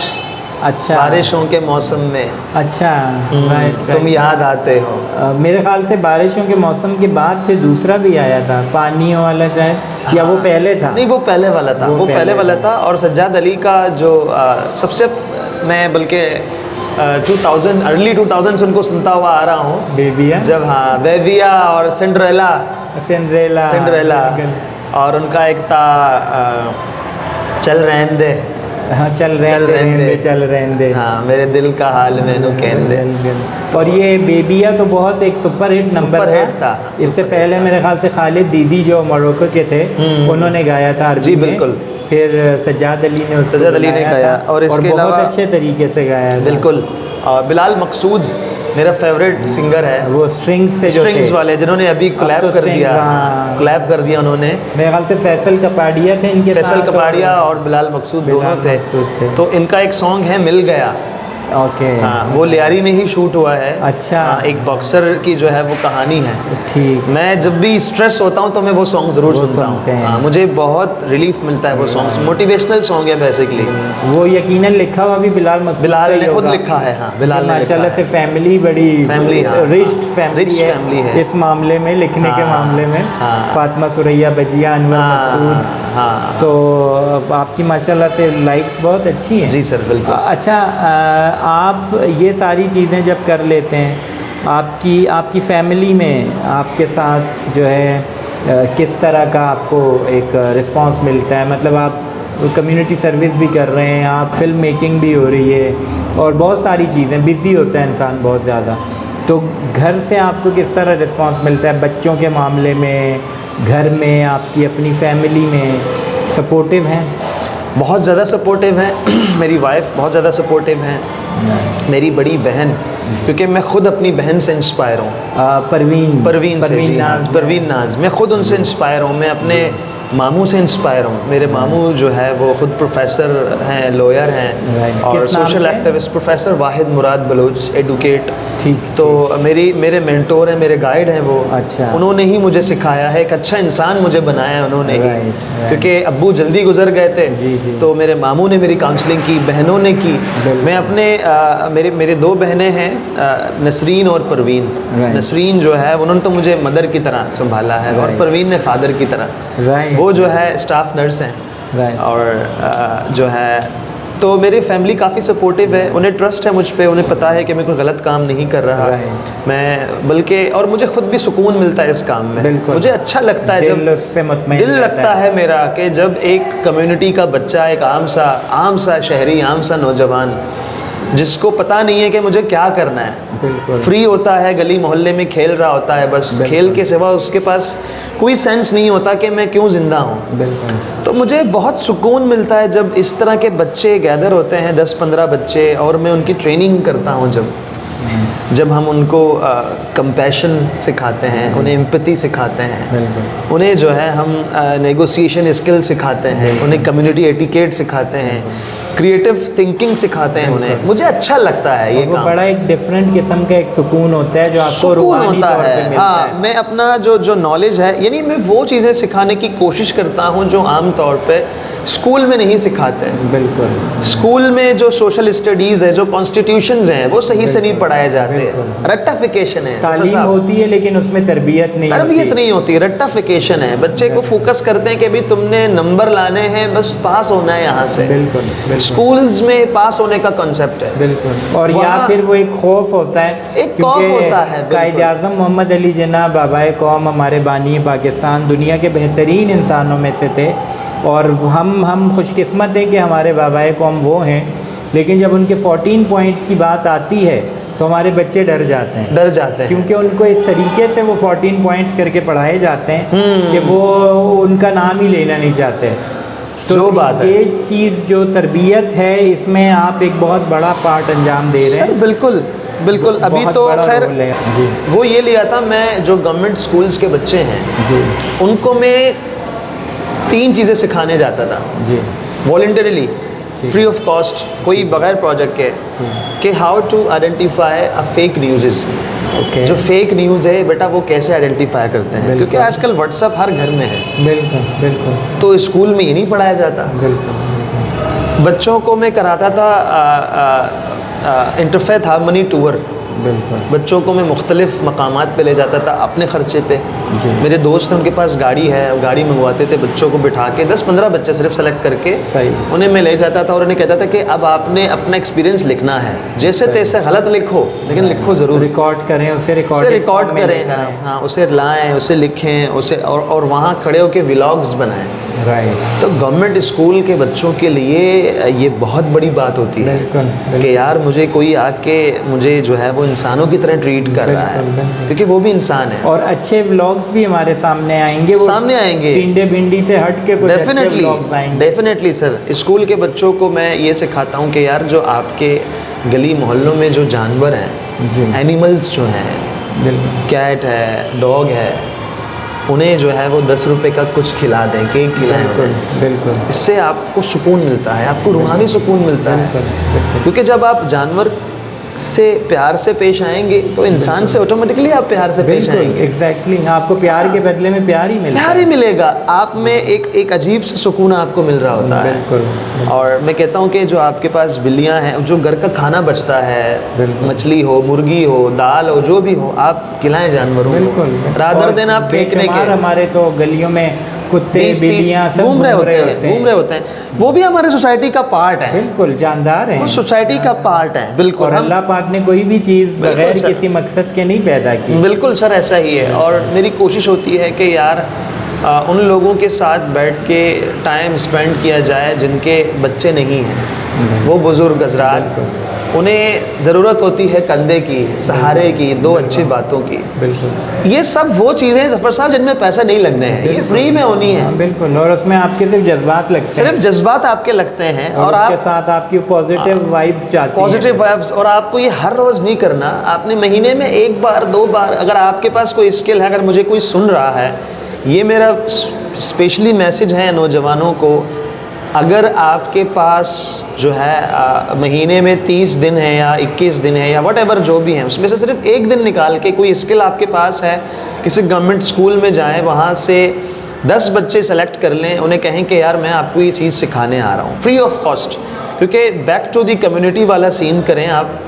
अच्छा। बारिशों के मौसम में अच्छा, राइट। तुम याद आते हो। मेरे ख्याल से बारिशों के मौसम के बाद फिर दूसरा भी आया था, पानियों वाला शायद, या वो पहले था? नहीं, वो पहले वाला था, वो पहले वाला था। और सज्जाद अली का जो सबसे, मैं बल्कि 2000 अर्ली 2000 उनको सुनता हुआ आ रहा हूँ। बेबिया, जब हाँ बेबिया और सिंड्रेला, सिंड्रेला, और उनका एक था चल रहने दे। हाँ, चल रहने दे, हाँ, मेरे दिल का हाल मैनू कहने दे। और ये बेबिया तो बहुत एक सुपर हिट नंबर था। इससे पहले मेरे ख्याल से खालिद दीदी जो मोरक्को के थे, उन्होंने गाया था अरबी जी में। बिल्कुल। फिर सज्जाद अली ने गाया, और इसके बहुत अलावा अच्छे तरीके से गाया था। बिल्कुल। बिलाल मकसूद मेरा फेवरेट सिंगर है, वो स्ट्रिंग्स से, स्ट्रिंग्स वाले, जिन्होंने अभी कोलैब कर दिया। कोलैब कर दिया उन्होंने। मेरे ख्याल से फैसल कपाड़िया थे इनके साथ, फैसल कपाड़िया और बिलाल मकसूद दोनों थे। तो इनका एक सॉन्ग है मिल गया। ओके। हाँ, वो लियारी में ही शूट हुआ है। अच्छा। एक बॉक्सर की जो है वो कहानी है। ठीक। मैं जब भी स्ट्रेस होता हूँ तो मैं वो सॉन्ग ज़रूर सुनता हूँ। हाँ, मुझे बहुत रिलीफ मिलता है वो सॉन्ग। मोटिवेशनल सॉन्ग है बेसिकली। वो यकीनन लिखा हुआ भी बिलाल मकसूद, बिलाल ने खुद लिखा है। हाँ, बिलाल ने माशाल्लाह से फैमिली बड़ी रिच फैमिली है इस मामले में, लिखने के मामले में। फातिमा सुरैया बजिया, अनवर मकसूद। हाँ, तो आपकी माशाल्लाह से लाइक्स बहुत अच्छी हैं। जी सर, बिल्कुल। अच्छा, आप ये सारी चीज़ें जब कर लेते हैं, आपकी फैमिली में आपके साथ जो है किस तरह का आपको एक रिस्पांस मिलता है? मतलब आप कम्युनिटी सर्विस भी कर रहे हैं, आप फिल्म मेकिंग भी हो रही है, और बहुत सारी चीज़ें, बिज़ी होता है इंसान बहुत ज़्यादा। तो घर से आपको किस तरह रिस्पांस मिलता है? बच्चों के मामले में, घर में, आपकी अपनी फैमिली में सपोर्टिव हैं? बहुत ज़्यादा सपोर्टिव हैं। मेरी वाइफ बहुत ज़्यादा सपोर्टिव हैं। मेरी बड़ी बहन, क्योंकि मैं खुद अपनी बहन से इंस्पायर हूँ। परवीन नाज, मैं खुद उनसे इंस्पायर हूँ। मैं अपने मामू से इंस्पायर हूँ। मेरे मामू जो है वो खुद प्रोफेसर हैं, लॉयर हैं, और सोशल एक्टिविस्ट, प्रोफेसर वाहिद मुराद बलोच, एडवोकेट। ठीक। तो मेरे मेंटोर हैं, मेरे गाइड हैं वो। अच्छा। उन्होंने ही मुझे सिखाया है, एक अच्छा इंसान मुझे बनाया उन्होंने ही। क्योंकि अब्बू जल्दी गुजर गए थे। जी। तो मेरे मामू ने मेरी काउंसलिंग की, बहनों ने की। मैं अपने मेरे दो बहनें हैं, नसरीन और परवीन। नसरीन जो है उन्होंने तो मुझे मदर की तरह संभाला है, और परवीन ने फादर की तरह। वो जो है स्टाफ नर्स हैं। और जो है, तो मेरी फैमिली काफ़ी सपोर्टिव है। उन्हें ट्रस्ट है मुझ पे, उन्हें पता है कि मैं कोई गलत काम नहीं कर रहा। मैं बल्कि, और मुझे खुद भी सुकून मिलता है इस काम में। मुझे अच्छा लगता है जब दिल लगता है मेरा कि जब एक कम्युनिटी का बच्चा, एक आम सा शहरी, आम सा नौजवान, जिसको पता नहीं है कि मुझे क्या करना है, फ्री होता है, गली मोहल्ले में खेल रहा होता है, बस खेल के सिवा उसके पास कोई सेंस नहीं होता कि मैं क्यों ज़िंदा हूँ। तो मुझे बहुत सुकून मिलता है जब इस तरह के बच्चे गैदर होते हैं, 10-15 बच्चे, और मैं उनकी ट्रेनिंग करता हूँ। जब हम उनको कंपैशन सिखाते हैं, उन्हें एम्पैथी सिखाते हैं, उन्हें जो है हम नेगोशिएशन स्किल सिखाते हैं, उन्हें कम्युनिटी एटिकेट सिखाते हैं, क्रिएटिव थिंकिंग सिखाते हैं उन्हें, मुझे अच्छा लगता है ये काम। बड़ा एक डिफरेंट किस्म का एक सुकून होता है जो आपको सुकून होता है। हाँ, मैं अपना जो नॉलेज है, यानी मैं वो चीज़ें सिखाने की कोशिश करता हूँ जो आम तौर पे स्कूल में नहीं सिखाते। बिल्कुल। स्कूल में जो सोशल स्टडीज़ है, जो कॉन्स्टिट्यूशंस हैं, वो सही से नहीं पढ़ाए जाते। रट्टाफिकेशन है, तालीम होती है लेकिन उसमें तरबियत नहीं होती, रट्टाफिकेशन है। बच्चे को फोकस करते हैं कि भाई तुमने नंबर लाने हैं, बस पास होना है यहाँ से। बिल्कुल। स्कूल्स में पास होने का कॉन्सेप्ट है। बिल्कुल। और या फिर वो एक खौफ होता है, एक खौफ होता है। कायद आज़म मोहम्मद अली जिन्ना, बाबाए कौम, हमारे बानी पाकिस्तान, दुनिया के बेहतरीन इंसानों में से थे, और हम खुशकिस्मत हैं कि हमारे बाबाए कौम वो हैं। लेकिन जब उनके 14 पॉइंट्स की बात आती है तो हमारे बच्चे डर जाते हैं, क्योंकि उनको इस तरीके से वो 14 पॉइंट्स करके पढ़ाए जाते हैं कि वो उनका नाम ही लेना नहीं चाहते। तो जो बात ये चीज़ जो तरबियत है, इसमें आप एक बहुत बड़ा पार्ट अंजाम दे रहे हैं। सर बिल्कुल। अभी तो खैर वो ये लिया था, मैं जो गवर्नमेंट स्कूल्स के बच्चे हैं उनको मैं 3 चीज़ें सिखाने जाता था वॉलंटरीली, फ्री ऑफ कॉस्ट, कोई बगैर प्रोजेक्ट के, कि how to identify a fake news. जो फेक न्यूज़ है बेटा, वो कैसे आइडेंटिफाई करते हैं, क्योंकि आजकल व्हाट्सएप हर घर में है। बिल्कुल। तो स्कूल में ये नहीं पढ़ाया जाता। बच्चों को मैं कराता था इंटरफेथ हार्मनी टूर। बिल्कुल। बच्चों को मैं मुख्तलिफ़ मकामात पे ले जाता था अपने ख़र्चे पे। जी। मेरे दोस्त हैं, उनके पास गाड़ी है, वो गाड़ी मंगवाते थे, बच्चों को बिठा के 10-15 बच्चे सिर्फ सेलेक्ट करके सही। उन्हें मैं ले जाता था और उन्हें कहता था कि अब आपने अपना एक्सपीरियंस लिखना है, जैसे तैसे गलत लिखो लेकिन लिखो ज़रूर, रिकॉर्ड करें, उसे रिकॉर्ड करें, हाँ उसे लाएँ, उसे लिखें, उसे और वहाँ खड़े होकर व्लॉग्स बनाएँ। राइट। तो गवर्नमेंट स्कूल के बच्चों के लिए ये बहुत बड़ी बात होती है कि यार मुझे कोई आके मुझे जो है वो इंसानों की तरह ट्रीट कर रहा है, क्योंकि वो भी इंसान है। और अच्छे व्लॉग्स भी हमारे सामने आएंगे, वो सामने आएंगे, टिंडे भिंडी से हट के कुछ अच्छे व्लॉग्स आएंगे। Definitely sir. स्कूल के बच्चों को मैं ये सिखाता हूँ कि यार जो आपके गली मोहल्लों में जो जानवर हैं, एनिमल्स जो हैं, कैट है, डॉग है, उन्हें जो है वो 10 रुपए का कुछ खिला दें, केक खिलाएं। बिल्कुल। इससे आपको सुकून मिलता है, आपको रूहानी सुकून मिलता है, क्योंकि जब आप जानवर से प्यार से पेश आएंगे तो इंसान से ऑटोमेटिकली आप प्यार से पेश आएंगे। एग्जैक्टली। आपको प्यार के बदले में प्यार ही मिलेगा, प्यार ही मिलेगा। आप में एक अजीब सा सुकून आपको मिल रहा होता है। बिल्कुल। और मैं कहता हूँ कि जो आपके पास बिल्लियाँ हैं, जो घर का खाना बचता है, मछली हो, मुर्गी हो, दाल हो, जो भी हो, आप खिलाएं जानवरों को। बिल्कुल। रादर देन आप फेंकने के। हमारे तो गलियों में कुत्ते बिल्लियाँ सब घूम रहे होते हैं। वो भी हमारे सोसाइटी का पार्ट है। बिल्कुल, जानदार है, वो सोसाइटी का पार्ट है। बिल्कुल। और अल्लाह पाक ने कोई भी चीज़ बगैर किसी मकसद के नहीं पैदा की। बिल्कुल सर, ऐसा ही है। और मेरी कोशिश होती है कि यार उन लोगों के साथ बैठ के टाइम स्पेंड किया जाए जिनके बच्चे नहीं हैं, वो बुज़ुर्ग हज़रात, उन्हें ज़रूरत होती है कंधे की, सहारे की, दो अच्छी बातों की। बिल्कुल। ये सब वो चीज़ें ज़फ़र साहब जिनमें पैसा नहीं लगने हैं, ये फ्री में होनी है। बिल्कुल। और उसमें आपके सिर्फ जज्बात लगते हैं, सिर्फ जज्बात आपके लगते हैं, और उसके साथ आपकी पॉजिटिव वाइब्स चाहती हैं। Positive vibes. और आपको ये हर रोज़ नहीं करना, आपने महीने में 1 बार 2 बार, अगर आपके पास कोई स्किल है, अगर मुझे कोई सुन रहा है, ये मेरा स्पेशली मैसेज है नौजवानों को, अगर आपके पास जो है महीने में 30 दिन है या 21 दिन है या व्हाटएवर जो भी है, उसमें से सिर्फ 1 दिन निकाल के कोई स्किल आपके पास है, किसी गवर्नमेंट स्कूल में जाएं, वहाँ से 10 बच्चे सेलेक्ट कर लें, उन्हें कहें कि यार मैं आपको ये चीज़ सिखाने आ रहा हूँ फ्री ऑफ कॉस्ट। क्योंकि बैक टू दी कम्युनिटी वाला सीन करें आप।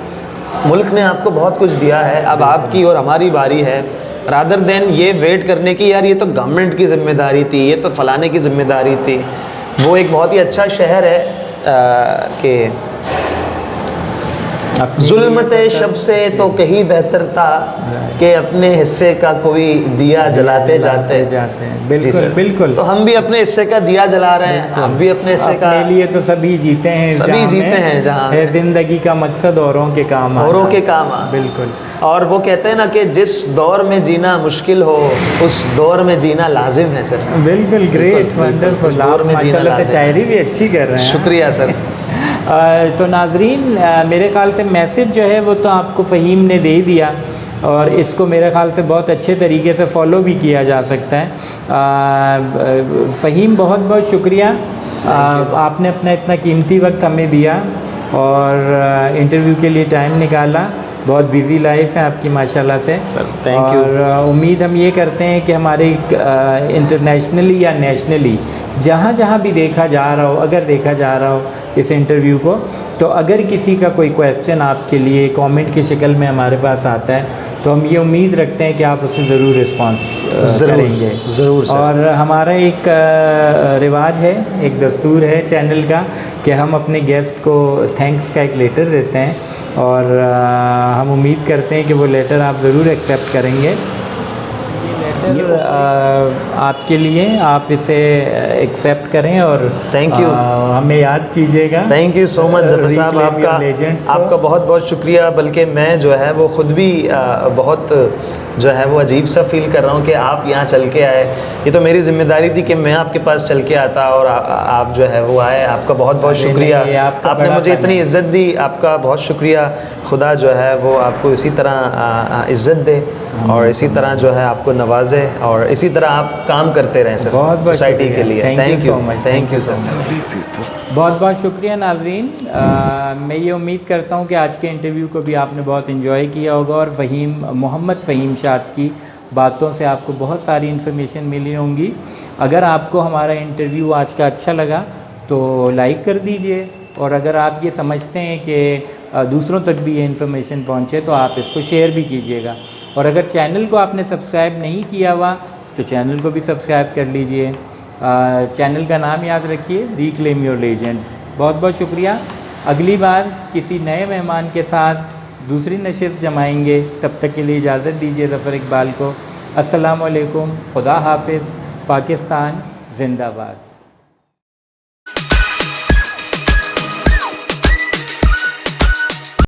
मुल्क ने आपको बहुत कुछ दिया है, अब आपकी और हमारी बारी है। रादर देन ये वेट करने की यार ये तो गवर्नमेंट की जिम्मेदारी थी, ये तो फलाने की जिम्मेदारी थी। वो एक बहुत ही अच्छा शहर है कि जुल्मते शब से तो कहीं बेहतर था कि अपने हिस्से का कोई दिया जलाते जाते हैं। बिल्कुल बिल्कुल। तो हम भी अपने हिस्से का दिया जला रहे हैं, आप भी अपने हिस्से का। अपने लिए तो सभी जीते हैं, जहाँ है जिंदगी का मकसद औरों के काम आ। बिल्कुल। और वो कहते हैं ना कि जिस दौर में जीना मुश्किल हो उस दौर में जीना लाजिम है सर। बिल्कुल। Great, wonderful. आप माशाल्लाह से शायरी भी अच्छी कर रहे हैं। शुक्रिया सर। तो नाजरीन, मेरे ख़्याल से मैसेज जो है वो तो आपको फ़हीम ने दे ही दिया, और इसको मेरे ख़्याल से बहुत अच्छे तरीके से फ़ॉलो भी किया जा सकता है। फ़हीम, बहुत बहुत शुक्रिया, आपने अपना इतना कीमती वक्त हमें दिया और इंटरव्यू के लिए टाइम निकाला। बहुत बिज़ी लाइफ है आपकी माशाल्लाह से सर, थैंक यू। और उम्मीद हम ये करते हैं कि हमारे इंटरनेशनली या नेशनली जहाँ जहाँ भी देखा जा रहा हो, अगर देखा जा रहा हो इस इंटरव्यू को, तो अगर किसी का कोई क्वेश्चन आपके लिए कमेंट की शक्ल में हमारे पास आता है तो हम ये उम्मीद रखते हैं कि आप उससे ज़रूर रिस्पॉन्स करेंगे। ज़रूर सर। और हमारा एक रिवाज है, एक दस्तूर है चैनल का कि हम अपने गेस्ट को थैंक्स का एक लेटर देते हैं, और हम उम्मीद करते हैं कि वो लेटर आप ज़रूर एक्सेप्ट करेंगे। आपके लिए, आप इसे एक्सेप्ट करें और थैंक यू, हमें याद कीजिएगा। Thank you so much Zafar साहब, आपका बहुत बहुत शुक्रिया। बल्कि मैं जो है वो ख़ुद भी बहुत जो है वो अजीब सा फील कर रहा हूँ कि आप यहाँ चल के आए। ये तो मेरी जिम्मेदारी थी कि मैं आपके पास चल के आता और आप जो है वो आए। आपका बहुत बहुत शुक्रिया, आपने मुझे इतनी इज़्ज़त दी, आपका बहुत शुक्रिया। खुदा जो है वो आपको इसी तरह इज़्ज़त दे और इसी तरह जो है आपको नवाजे और इसी तरह आप काम करते रहें सर सोसाइटी के लिए। Thank you, thank you sir. बहुत बहुत शुक्रिया नाज़रीन। मैं ये उम्मीद करता हूँ कि आज के इंटरव्यू को भी आपने बहुत इन्जॉय किया होगा और मोहम्मद फ़हीम शाद की बातों से आपको बहुत सारी इन्फॉर्मेशन मिली होंगी। अगर आपको हमारा इंटरव्यू आज का अच्छा लगा तो लाइक कर दीजिए, और अगर आप ये समझते हैं कि दूसरों तक भी ये इन्फॉर्मेशन पहुँचे तो आप इसको शेयर भी कीजिएगा। और अगर चैनल को आपने सब्सक्राइब नहीं किया हुआ तो चैनल को भी सब्सक्राइब कर लीजिए। चैनल का नाम याद रखिए, रिक्लेम योर लेजेंड्स। बहुत बहुत शुक्रिया। अगली बार किसी नए मेहमान के साथ दूसरी नशिस्त जमाएंगे, तब तक के लिए इजाज़त दीजिए ज़फ़र इकबाल को। अस्सलाम वालेकुम, खुदा हाफिज़, पाकिस्तान जिंदाबाद।